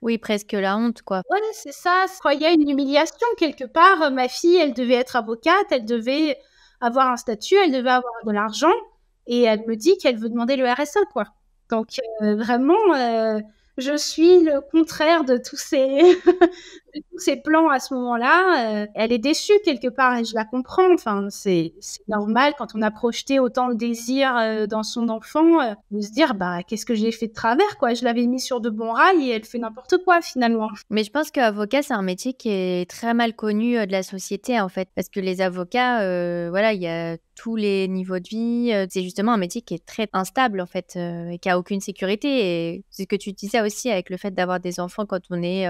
Oui, presque la honte, quoi. Ouais, c'est ça. Je croyais une humiliation quelque part. Ma fille, elle devait être avocate, elle devait avoir un statut, elle devait avoir de l'argent. Et elle me dit qu'elle veut demander le RSA, quoi. Donc, vraiment, je suis le contraire de tous ces, de tous ces plans à ce moment-là. Elle est déçue quelque part et je la comprends. Enfin, c'est normal quand on a projeté autant de désirs dans son enfant de se dire, qu'est-ce que j'ai fait de travers, quoi. Je l'avais mis sur de bons rails et elle fait n'importe quoi, finalement. Mais je pense qu'avocat, c'est un métier qui est très mal connu de la société, en fait. Parce que les avocats, voilà, il y a tous les niveaux de vie. C'est justement un métier qui est très instable, en fait, et qui a aucune sécurité. Et c'est ce que tu disais aussi avec le fait d'avoir des enfants quand on est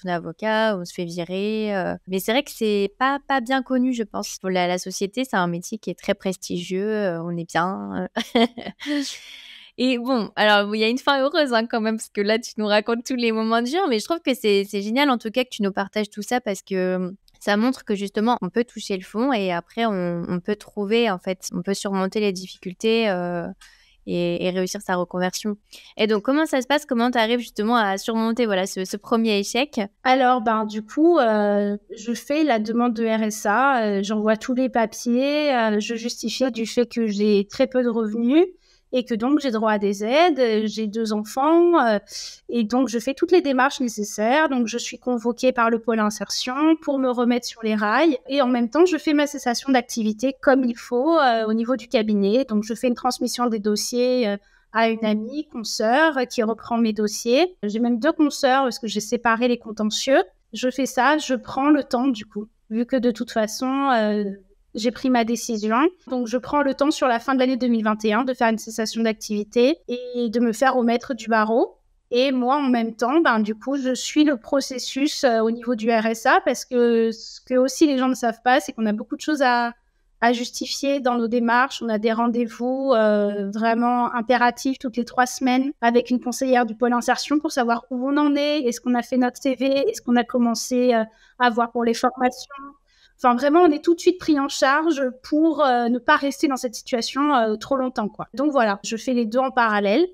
avocat, on se fait virer. Mais c'est vrai que c'est pas bien connu, je pense. Pour la société, c'est un métier qui est très prestigieux. On est bien. Et bon, alors il y a une fin heureuse quand même, parce que là, tu nous racontes tous les moments durs, mais je trouve que c'est génial en tout cas que tu nous partages tout ça, parce que ça montre que justement, on peut toucher le fond et après, on peut trouver, en fait, on peut surmonter les difficultés et réussir sa reconversion. Et donc, comment ça se passe? Comment tu arrives justement à surmonter ce premier échec? Alors, du coup, je fais la demande de RSA, j'envoie tous les papiers, je justifie du fait que j'ai très peu de revenus et que donc j'ai droit à des aides, j'ai 2 enfants, et donc je fais toutes les démarches nécessaires. Donc, je suis convoquée par le pôle insertion pour me remettre sur les rails et en même temps, je fais ma cessation d'activité comme il faut au niveau du cabinet. Donc, je fais une transmission des dossiers à une amie, consoeur, qui reprend mes dossiers. J'ai même 2 consoeurs parce que j'ai séparé les contentieux. Je fais ça, je prends le temps du coup, vu que de toute façon, j'ai pris ma décision. Donc, je prends le temps sur la fin de l'année 2021 de faire une cessation d'activité et de me faire remettre du barreau. Et moi, en même temps, du coup, je suis le processus au niveau du RSA, parce que ce que aussi les gens ne savent pas, c'est qu'on a beaucoup de choses à justifier dans nos démarches. On a des rendez-vous vraiment impératifs toutes les 3 semaines avec une conseillère du pôle insertion pour savoir où on en est, est-ce qu'on a fait notre CV, est-ce qu'on a commencé à voir pour les formations. Enfin, vraiment, on est tout de suite pris en charge pour ne pas rester dans cette situation trop longtemps, quoi. Donc voilà, je fais les 2 en parallèle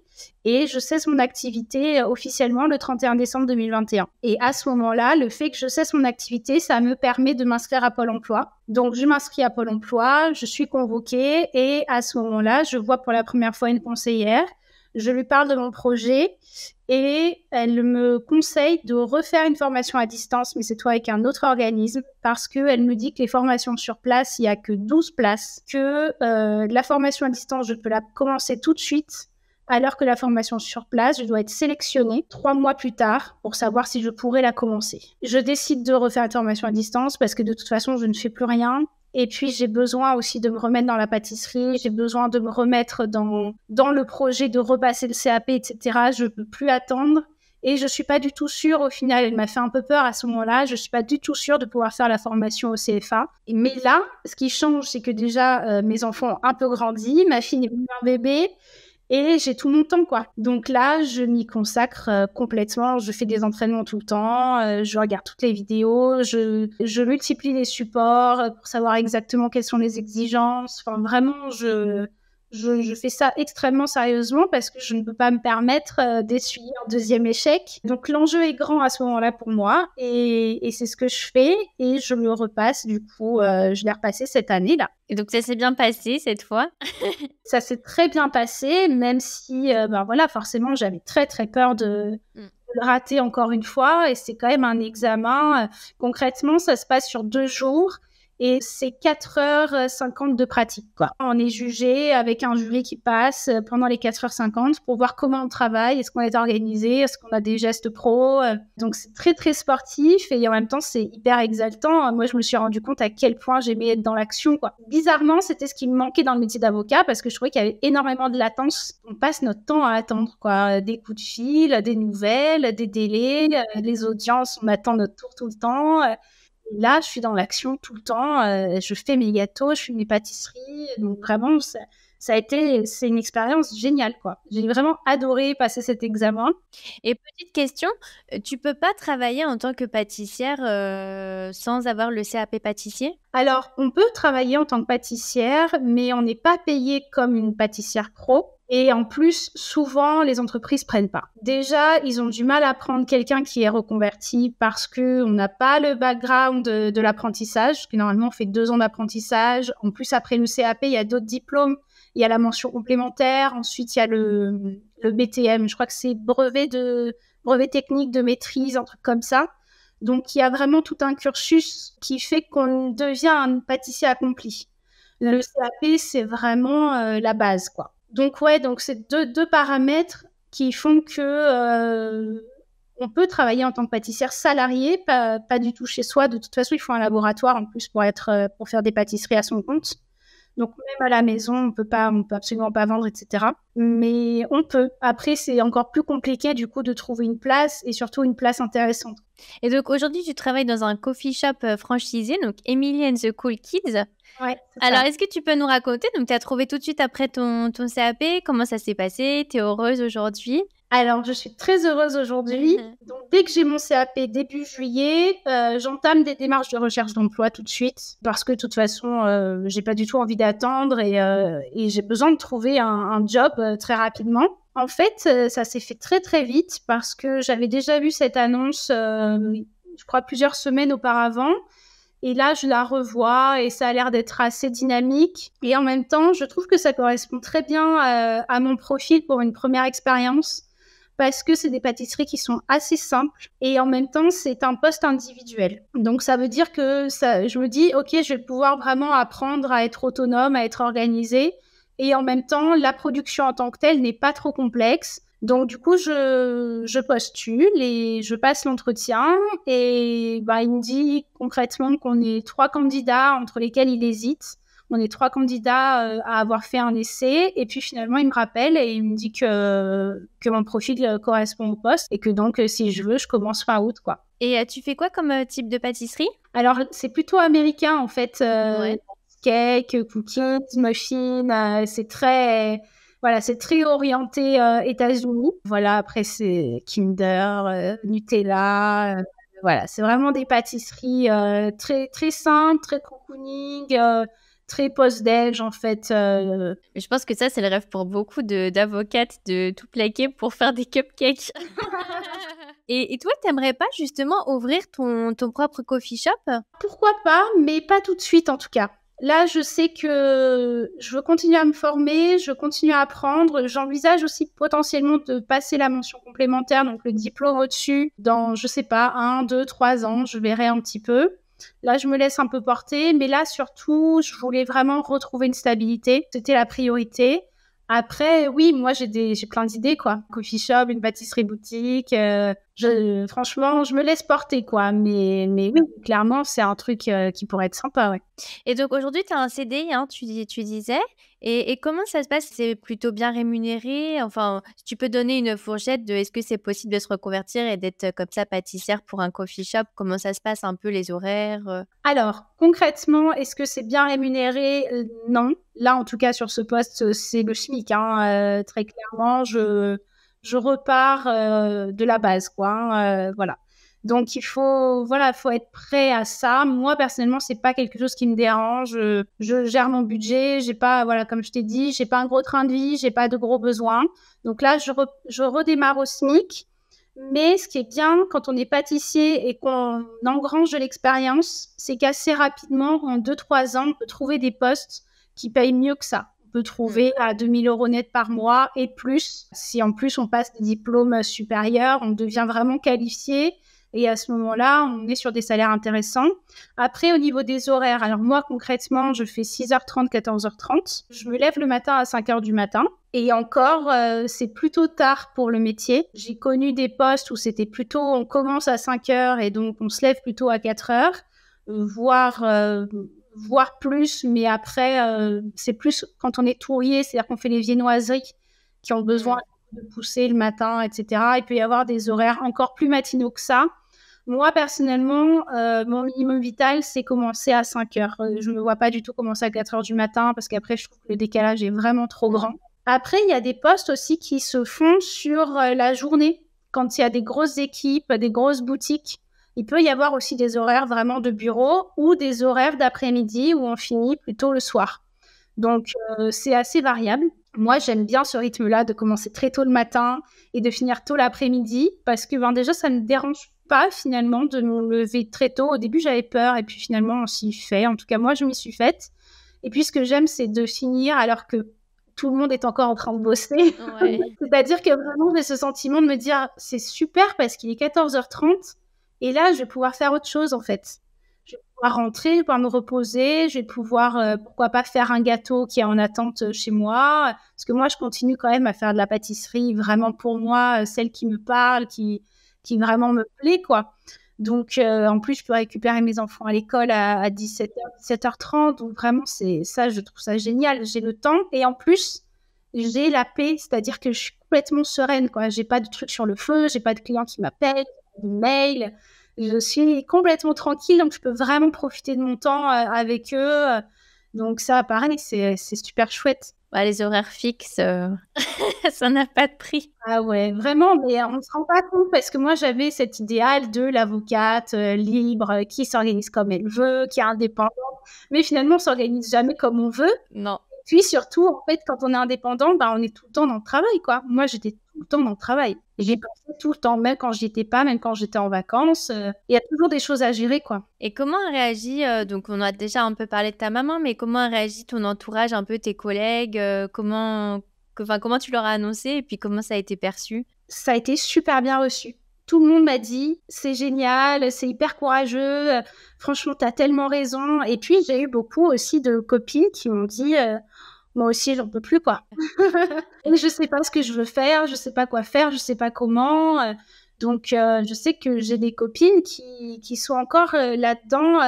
et je cesse mon activité officiellement le 31 décembre 2021. Et à ce moment-là, le fait que je cesse mon activité, ça me permet de m'inscrire à Pôle emploi. Donc, je m'inscris à Pôle emploi, je suis convoquée et à ce moment-là, je vois pour la première fois une conseillère. Je lui parle de mon projet Et elle me conseille de refaire une formation à distance, mais cette fois avec un autre organisme, parce qu'elle me dit que les formations sur place, il n'y a que 12 places, que la formation à distance, je peux la commencer tout de suite, alors que la formation sur place, je dois être sélectionnée 3 mois plus tard pour savoir si je pourrais la commencer. Je décide de refaire une formation à distance parce que de toute façon, je ne fais plus rien. Et puis, j'ai besoin aussi de me remettre dans la pâtisserie. J'ai besoin de me remettre dans le projet de repasser le CAP, etc. Je ne peux plus attendre. Et je ne suis pas du tout sûre, au final, elle m'a fait un peu peur à ce moment-là. Je ne suis pas du tout sûre de pouvoir faire la formation au CFA. Mais là, ce qui change, c'est que déjà, mes enfants ont un peu grandi. Ma fille est devenue un bébé. Et j'ai tout mon temps, quoi. Donc là, je m'y consacre complètement. Je fais des entraînements tout le temps. Je regarde toutes les vidéos. Je multiplie les supports pour savoir exactement quelles sont les exigences. Enfin, vraiment, je fais ça extrêmement sérieusement parce que je ne peux pas me permettre d'essuyer un deuxième échec. Donc l'enjeu est grand à ce moment-là pour moi et c'est ce que je fais et je le repasse. Du coup, je l'ai repassé cette année-là. Et donc ça s'est bien passé cette fois? Ça s'est très bien passé, même si, voilà, forcément, j'avais très, très peur de le rater encore une fois. Et c'est quand même un examen. Concrètement, ça se passe sur 2 jours. Et c'est 4h50 de pratique, quoi. On est jugé avec un jury qui passe pendant les 4h50 pour voir comment on travaille, est-ce qu'on est organisé, est-ce qu'on a des gestes pro. Donc, c'est très, très sportif et en même temps, c'est hyper exaltant. Moi, je me suis rendu compte à quel point j'aimais être dans l'action, quoi. Bizarrement, c'était ce qui me manquait dans le métier d'avocat parce que je trouvais qu'il y avait énormément de latence. On passe notre temps à attendre, quoi. Des coups de fil, des nouvelles, des délais, les audiences, on attend notre tour tout le temps. Et là, je suis dans l'action tout le temps. Je fais mes gâteaux, je fais mes pâtisseries. Donc vraiment, c'est une expérience géniale, quoi. J'ai vraiment adoré passer cet examen. Et petite question, tu peux pas travailler en tant que pâtissière sans avoir le CAP pâtissier? Alors, on peut travailler en tant que pâtissière, mais on n'est pas payé comme une pâtissière pro. Et en plus, souvent, les entreprises prennent pas. Déjà, ils ont du mal à prendre quelqu'un qui est reconverti parce que on n'a pas le background de l'apprentissage, parce que normalement, on fait 2 ans d'apprentissage. En plus, après le CAP, il y a d'autres diplômes. Il y a la mention complémentaire. Ensuite, il y a le BTM. Je crois que c'est brevet technique de maîtrise, un truc comme ça. Donc, il y a vraiment tout un cursus qui fait qu'on devient un pâtissier accompli. Le CAP, c'est vraiment la base, quoi. Donc, ouais, donc c'est deux paramètres qui font que on peut travailler en tant que pâtissière salariée, pas du tout chez soi. De toute façon, il faut un laboratoire en plus pour faire des pâtisseries à son compte. Donc, même à la maison, on peut absolument pas vendre, etc. Mais on peut. Après, c'est encore plus compliqué, du coup, de trouver une place et surtout une place intéressante. Et donc, aujourd'hui, tu travailles dans un coffee shop franchisé, donc Emily and the Cool Kids. Ouais, alors, est-ce que tu peux nous raconter? Donc, tu as trouvé tout de suite après ton CAP. Comment ça s'est passé? Tu es heureuse aujourd'hui? Alors, je suis très heureuse aujourd'hui. Donc, dès que j'ai mon CAP début juillet, j'entame des démarches de recherche d'emploi tout de suite parce que de toute façon, j'ai pas du tout envie d'attendre et j'ai besoin de trouver un job très rapidement. En fait, ça s'est fait très très vite parce que j'avais déjà vu cette annonce, je crois plusieurs semaines auparavant. Et là, je la revois et ça a l'air d'être assez dynamique. Et en même temps, je trouve que ça correspond très bien à mon profil pour une première expérience parce que c'est des pâtisseries qui sont assez simples et en même temps, c'est un poste individuel. Donc, ça veut dire que je me dis, OK, je vais pouvoir vraiment apprendre à être autonome, à être organisée. Et en même temps, la production en tant que telle n'est pas trop complexe. Donc, du coup, je postule et je passe l'entretien et il me dit concrètement qu'on est 3 candidats entre lesquels il hésite. On est 3 candidats à avoir fait un essai et puis finalement, il me rappelle et il me dit que mon profil correspond au poste et que donc, si je veux, je commence fin août, quoi. Et tu fais quoi comme type de pâtisserie? Alors, c'est plutôt américain, en fait. Ouais. Cake, cookies, muffins, c'est très orienté États-Unis. Voilà, après c'est Kinder, Nutella. Voilà, c'est vraiment des pâtisseries très très simples, très cocooning, très post-déj en fait. Je pense que ça c'est le rêve pour beaucoup d'avocates de tout plaquer pour faire des cupcakes. Et toi, t'aimerais pas justement ouvrir ton propre coffee shop? Pourquoi pas, mais pas tout de suite en tout cas. Là, je sais que je veux continuer à me former, je continue à apprendre. J'envisage aussi potentiellement de passer la mention complémentaire, donc le diplôme au-dessus, dans, je sais pas, 1, 2, 3 ans. Je verrai un petit peu. Là, je me laisse un peu porter. Mais là, surtout, je voulais vraiment retrouver une stabilité. C'était la priorité. Après, oui, moi, j'ai plein d'idées, quoi. Coffee shop, une pâtisserie boutique. Franchement, je me laisse porter, quoi. Mais oui, clairement, c'est un truc qui pourrait être sympa, ouais. Et donc aujourd'hui, tu as un CDI, hein, tu disais. Et comment ça se passe? C'est plutôt bien rémunéré? Enfin, si tu peux donner une fourchette de est-ce que c'est possible de se reconvertir et d'être comme ça pâtissière pour un coffee shop? Comment ça se passe un peu les horaires? Alors, concrètement, est-ce que c'est bien rémunéré? Non. Là, en tout cas, sur ce poste, c'est le SMIC, hein. Très clairement, je repars de la base, quoi, hein. Voilà. Donc, faut être prêt à ça. Moi, personnellement, c'est pas quelque chose qui me dérange. Je gère mon budget. J'ai pas, voilà, comme je t'ai dit, j'ai pas un gros train de vie, j'ai pas de gros besoins. Donc là, je redémarre au SMIC. Mais ce qui est bien quand on est pâtissier et qu'on engrange de l'expérience, c'est qu'assez rapidement, en 2-3 ans, on peut trouver des postes qui payent mieux que ça. On peut trouver à 2000 € net par mois et plus. Si en plus on passe des diplômes supérieurs, on devient vraiment qualifié. Et à ce moment-là, on est sur des salaires intéressants. Après, au niveau des horaires, alors moi, concrètement, je fais 6h30, 14h30. Je me lève le matin à 5h du matin. Et encore, c'est plutôt tard pour le métier. J'ai connu des postes où c'était plutôt, on commence à 5h et donc on se lève plutôt à 4h, voire plus. Mais après, c'est plus quand on est tourrier, c'est-à-dire qu'on fait les viennoiseries qui ont besoin de pousser le matin, etc. Il peut y avoir des horaires encore plus matinaux que ça. Moi, personnellement, mon minimum vital, c'est commencer à 5h. Je ne me vois pas du tout commencer à 4h du matin parce qu'après, je trouve que le décalage est vraiment trop grand. Après, il y a des postes aussi qui se font sur la journée. Quand il y a des grosses équipes, des grosses boutiques, il peut y avoir aussi des horaires vraiment de bureau ou des horaires d'après-midi où on finit plutôt le soir. Donc, c'est assez variable. Moi, j'aime bien ce rythme-là de commencer très tôt le matin et de finir tôt l'après-midi parce que déjà, ça ne me dérange pas finalement de me lever très tôt. Au début, j'avais peur et puis finalement, on s'y fait. En tout cas, moi, je m'y suis faite. Et puis, ce que j'aime, c'est de finir alors que tout le monde est encore en train de bosser. Ouais. C'est-à-dire que vraiment, j'ai ce sentiment de me dire, c'est super parce qu'il est 14h30 et là, je vais pouvoir faire autre chose en fait. Je vais pouvoir rentrer, je vais pouvoir me reposer, je vais pouvoir, pourquoi pas, faire un gâteau qui est en attente chez moi. Parce que moi, je continue quand même à faire de la pâtisserie vraiment pour moi, celle qui me parle, qui vraiment me plaît, quoi. Donc, en plus, je peux récupérer mes enfants à l'école à 17h, 17h30. Donc, vraiment, c'est ça, je trouve ça génial. J'ai le temps et en plus, j'ai la paix, c'est-à-dire que je suis complètement sereine, quoi. J'ai pas de trucs sur le feu, j'ai pas de clients qui m'appellent, de mails. Je suis complètement tranquille, donc je peux vraiment profiter de mon temps avec eux. Donc, ça, pareil, c'est super chouette. Bah, les horaires fixes, ça n'a pas de prix. Ah ouais, vraiment, mais on ne se rend pas compte parce que moi, j'avais cet idéal de l'avocate libre qui s'organise comme elle veut, qui est indépendante. Mais finalement, on s'organise jamais comme on veut. Non. Puis surtout, en fait, quand on est indépendant, on est tout le temps dans le travail, quoi. Moi, j'étais tout le temps dans le travail. Et j'ai pensé tout le temps, même quand j'y étais pas, même quand j'étais en vacances. Il y a toujours des choses à gérer, quoi. Et comment a réagi, donc on a déjà un peu parlé de ta maman, mais comment a réagi ton entourage, un peu tes collègues, comment tu leur as annoncé et puis comment ça a été perçu? Ça a été super bien reçu. Tout le monde m'a dit, c'est génial, c'est hyper courageux, franchement, t'as tellement raison. Et puis, j'ai eu beaucoup aussi de copines qui m'ont dit, moi aussi, j'en peux plus, quoi. Je sais pas ce que je veux faire, je sais pas quoi faire, je sais pas comment. Donc, je sais que j'ai des copines qui sont encore là-dedans,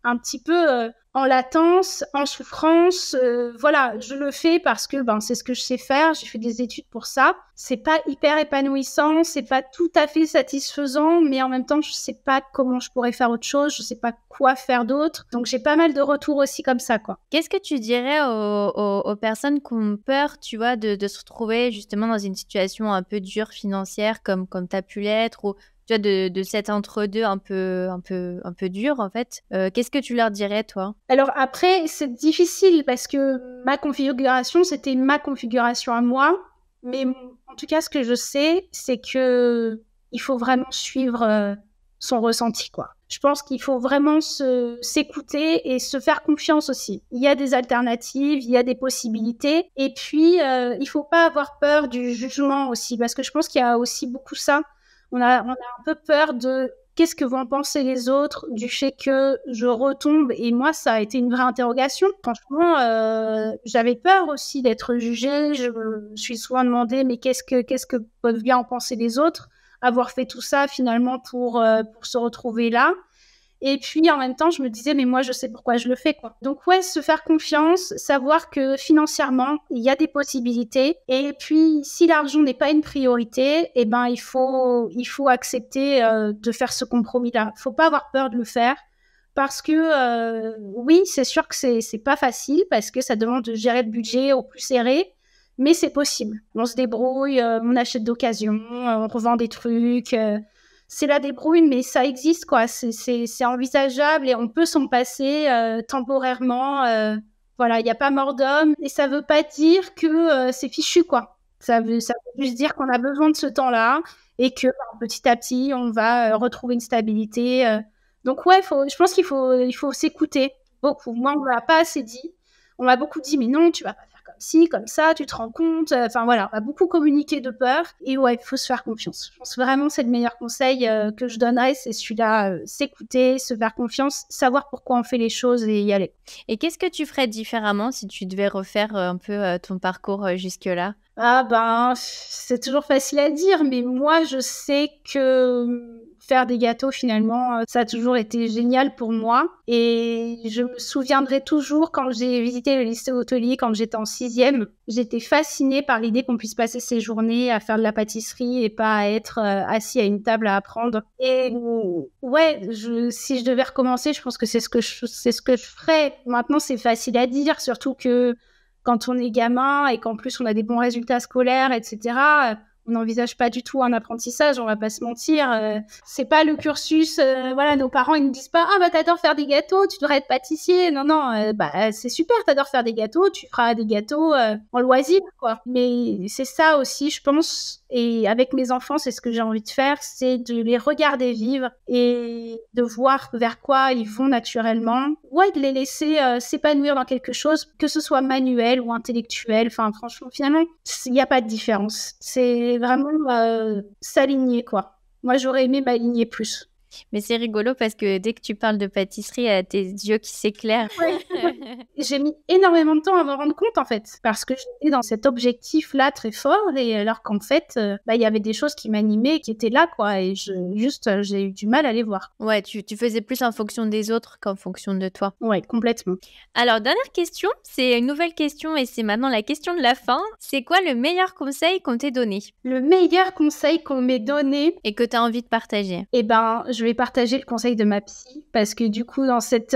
un petit peu en latence, en souffrance. Voilà, je le fais parce que c'est ce que je sais faire. J'ai fait des études pour ça. C'est pas hyper épanouissant, c'est pas tout à fait satisfaisant, mais en même temps, je sais pas comment je pourrais faire autre chose, je sais pas quoi faire d'autre. Donc, j'ai pas mal de retours aussi comme ça, quoi. Qu'est-ce que tu dirais aux personnes qui ont peur, tu vois, de se retrouver justement dans une situation un peu dure financière comme tu as pu l'être ou tu vois, de cet entre-deux un peu dur, en fait. Qu'est-ce que tu leur dirais, toi? Alors après, c'est difficile parce que ma configuration, c'était ma configuration à moi. Mais en tout cas, ce que je sais, c'est que il faut vraiment suivre son ressenti, quoi. Je pense qu'il faut vraiment s'écouter et se faire confiance aussi. Il y a des alternatives, il y a des possibilités. Et puis, il faut pas avoir peur du jugement aussi, parce que je pense qu'il y a aussi beaucoup ça. On a un peu peur de qu'est-ce que vont penser les autres, du fait que je retombe. Et moi, ça a été une vraie interrogation. Franchement, j'avais peur aussi d'être jugée. Je me suis souvent demandé, mais qu'est-ce que peuvent bien en penser les autres, avoir fait tout ça finalement pour se retrouver là. Et puis, en même temps, je me disais, mais moi, je sais pourquoi je le fais, quoi. Donc, ouais, se faire confiance, savoir que financièrement, il y a des possibilités. Et puis, si l'argent n'est pas une priorité, eh ben, il faut accepter de faire ce compromis-là. Il faut pas avoir peur de le faire. Parce que, oui, c'est sûr que c'est pas facile, parce que ça demande de gérer le budget au plus serré. Mais c'est possible. On se débrouille, on achète d'occasion, on revend des trucs. C'est la débrouille, mais ça existe, quoi. C'est envisageable et on peut s'en passer temporairement. Voilà, il n'y a pas mort d'homme. Et ça ne veut pas dire que c'est fichu, quoi. Ça veut juste dire qu'on a besoin de ce temps-là et que petit à petit, on va retrouver une stabilité. Donc, ouais, je pense qu'il faut s'écouter beaucoup. Moi, on ne m'a pas assez dit. On m'a beaucoup dit, mais non, tu vas pas faire comme ci, comme ça, tu te rends compte. Enfin, voilà, on a beaucoup communiqué de peur. Et ouais, il faut se faire confiance. Je pense vraiment que c'est le meilleur conseil que je donnerais, c'est celui-là, s'écouter, se faire confiance, savoir pourquoi on fait les choses et y aller. Et qu'est-ce que tu ferais différemment si tu devais refaire un peu ton parcours jusque-là? Ah ben, c'est toujours facile à dire, mais moi, je sais que faire des gâteaux, finalement, ça a toujours été génial pour moi. Et je me souviendrai toujours quand j'ai visité le lycée hôtelier, quand j'étais en 6e, j'étais fascinée par l'idée qu'on puisse passer ses journées à faire de la pâtisserie et pas à être assis à une table à apprendre. Et ouais, si je devais recommencer, je pense que c'est ce que je ferais. Maintenant, c'est facile à dire, surtout que quand on est gamin et qu'en plus on a des bons résultats scolaires, etc., on n'envisage pas du tout un apprentissage, on va pas se mentir. C'est pas le cursus, voilà, nos parents ils nous disent pas « Ah bah t'adores faire des gâteaux, tu devrais être pâtissier ». Non, bah c'est super, t'adores faire des gâteaux, tu feras des gâteaux en loisir, quoi. Mais c'est ça aussi, je pense, et avec mes enfants, c'est ce que j'ai envie de faire, c'est de les regarder vivre et de voir vers quoi ils vont naturellement. Ouais, de les laisser s'épanouir dans quelque chose, que ce soit manuel ou intellectuel. Enfin, franchement, finalement, il n'y a pas de différence. C'est vraiment s'aligner, quoi. Moi, j'aurais aimé m'aligner plus. Mais c'est rigolo parce que dès que tu parles de pâtisserie, tes yeux qui s'éclairent. Ouais. J'ai mis énormément de temps à me rendre compte, en fait, parce que j'étais dans cet objectif-là très fort, et alors qu'en fait, il y avait des choses qui m'animaient, qui étaient là, quoi, et j'ai eu du mal à les voir. Ouais, tu faisais plus en fonction des autres qu'en fonction de toi. Ouais, complètement. Alors, dernière question, c'est une nouvelle question et c'est maintenant la question de la fin. C'est quoi le meilleur conseil qu'on t'ait donné? Le meilleur conseil qu'on m'ait donné et que tu as envie de partager? Eh ben, je vais partager le conseil de ma psy, parce que du coup, dans cette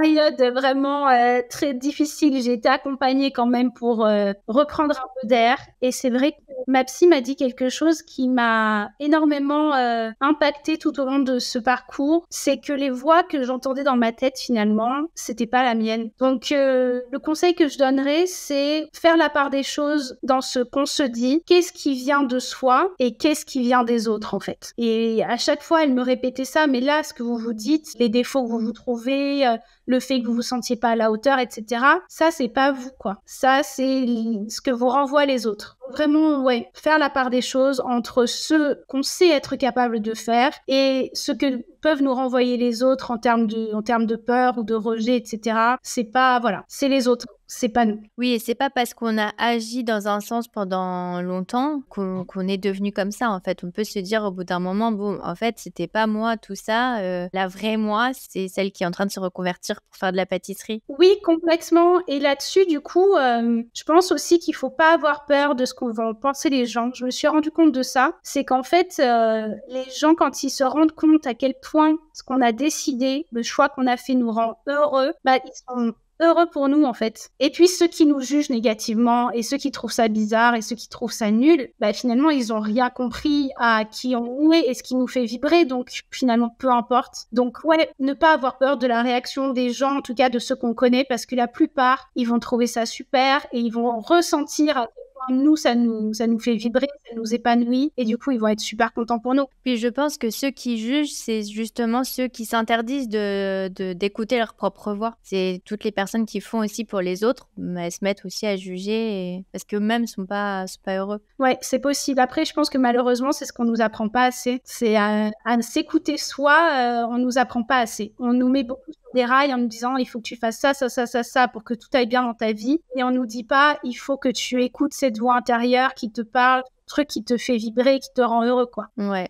période vraiment très difficile, j'ai été accompagnée quand même pour reprendre un peu d'air. Et c'est vrai que ma psy m'a dit quelque chose qui m'a énormément impactée tout au long de ce parcours. C'est que les voix que j'entendais dans ma tête, finalement, c'était pas la mienne. Donc, le conseil que je donnerais, c'est faire la part des choses dans ce qu'on se dit. Qu'est-ce qui vient de soi et qu'est-ce qui vient des autres, en fait. Et à chaque fois, elle me répétait ça, mais là, ce que vous vous dites, les défauts que vous vous trouvez, le fait que vous vous sentiez pas à la hauteur, etc., ça, c'est pas vous, quoi. Ça, c'est ce que vous renvoient les autres. Vraiment, ouais, faire la part des choses entre ce qu'on sait être capable de faire et ce que peuvent nous renvoyer les autres en termes de peur ou de rejet, etc. C'est pas, voilà, c'est les autres. C'est pas nous. Oui, et c'est pas parce qu'on a agi dans un sens pendant longtemps qu'on est devenu comme ça, en fait. On peut se dire au bout d'un moment, bon, en fait, c'était pas moi tout ça. La vraie moi, c'est celle qui est en train de se reconvertir pour faire de la pâtisserie. Oui, complètement. Et là-dessus, du coup, je pense aussi qu'il faut pas avoir peur de ce qu'on vont penser les gens. Je me suis rendu compte de ça. C'est qu'en fait, les gens, quand ils se rendent compte à quel point ce qu'on a décidé, le choix qu'on a fait nous rend heureux, bah, ils sont heureux pour nous, en fait. Et puis, ceux qui nous jugent négativement et ceux qui trouvent ça bizarre et ceux qui trouvent ça nul, bah, finalement, ils ont rien compris à qui on est et ce qui nous fait vibrer. Donc, finalement, peu importe. Donc, ouais, ne pas avoir peur de la réaction des gens, en tout cas de ceux qu'on connaît, parce que la plupart, ils vont trouver ça super et ils vont ressentir à quel point nous, ça nous fait vibrer, ça nous épanouit et du coup, ils vont être super contents pour nous. Puis je pense que ceux qui jugent, c'est justement ceux qui s'interdisent d'écouter leur propre voix. C'est toutes les personnes qui font aussi pour les autres, mais elles se mettent aussi à juger parce qu'eux-mêmes sont pas heureux. Ouais, c'est possible. Après, je pense que malheureusement, c'est ce qu'on nous apprend pas assez. C'est à s'écouter soi, on nous apprend pas assez. On nous met beaucoup sur des rails en nous disant il faut que tu fasses ça pour que tout aille bien dans ta vie. Et on nous dit pas il faut que tu écoutes cette voix intérieure qui te parle, truc qui te fait vibrer, qui te rend heureux, quoi. Ouais.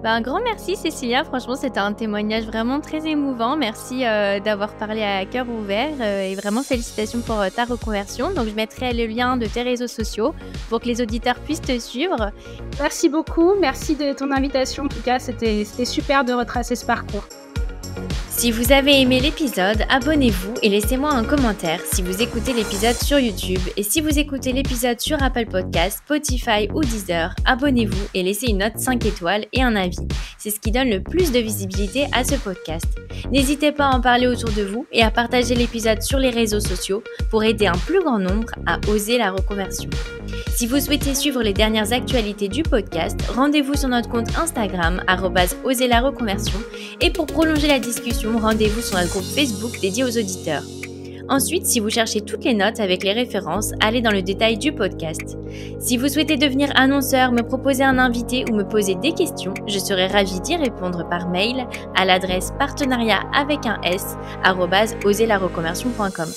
Un grand merci Cécilia, franchement c'était un témoignage vraiment très émouvant, merci d'avoir parlé à cœur ouvert et vraiment félicitations pour ta reconversion. Donc je mettrai le lien de tes réseaux sociaux pour que les auditeurs puissent te suivre. Merci beaucoup, merci de ton invitation, en tout cas c'était super de retracer ce parcours. Si vous avez aimé l'épisode, abonnez-vous et laissez-moi un commentaire si vous écoutez l'épisode sur YouTube. Et si vous écoutez l'épisode sur Apple Podcasts, Spotify ou Deezer, abonnez-vous et laissez une note 5 étoiles et un avis. C'est ce qui donne le plus de visibilité à ce podcast. N'hésitez pas à en parler autour de vous et à partager l'épisode sur les réseaux sociaux pour aider un plus grand nombre à oser la reconversion. Si vous souhaitez suivre les dernières actualités du podcast, rendez-vous sur notre compte Instagram @oserlareconversion et pour prolonger la discussion, rendez-vous sur notre groupe Facebook dédié aux auditeurs. Ensuite, si vous cherchez toutes les notes avec les références, allez dans le détail du podcast. Si vous souhaitez devenir annonceur, me proposer un invité ou me poser des questions, je serai ravie d'y répondre par mail à l'adresse partenariat@oserlareconversion.com.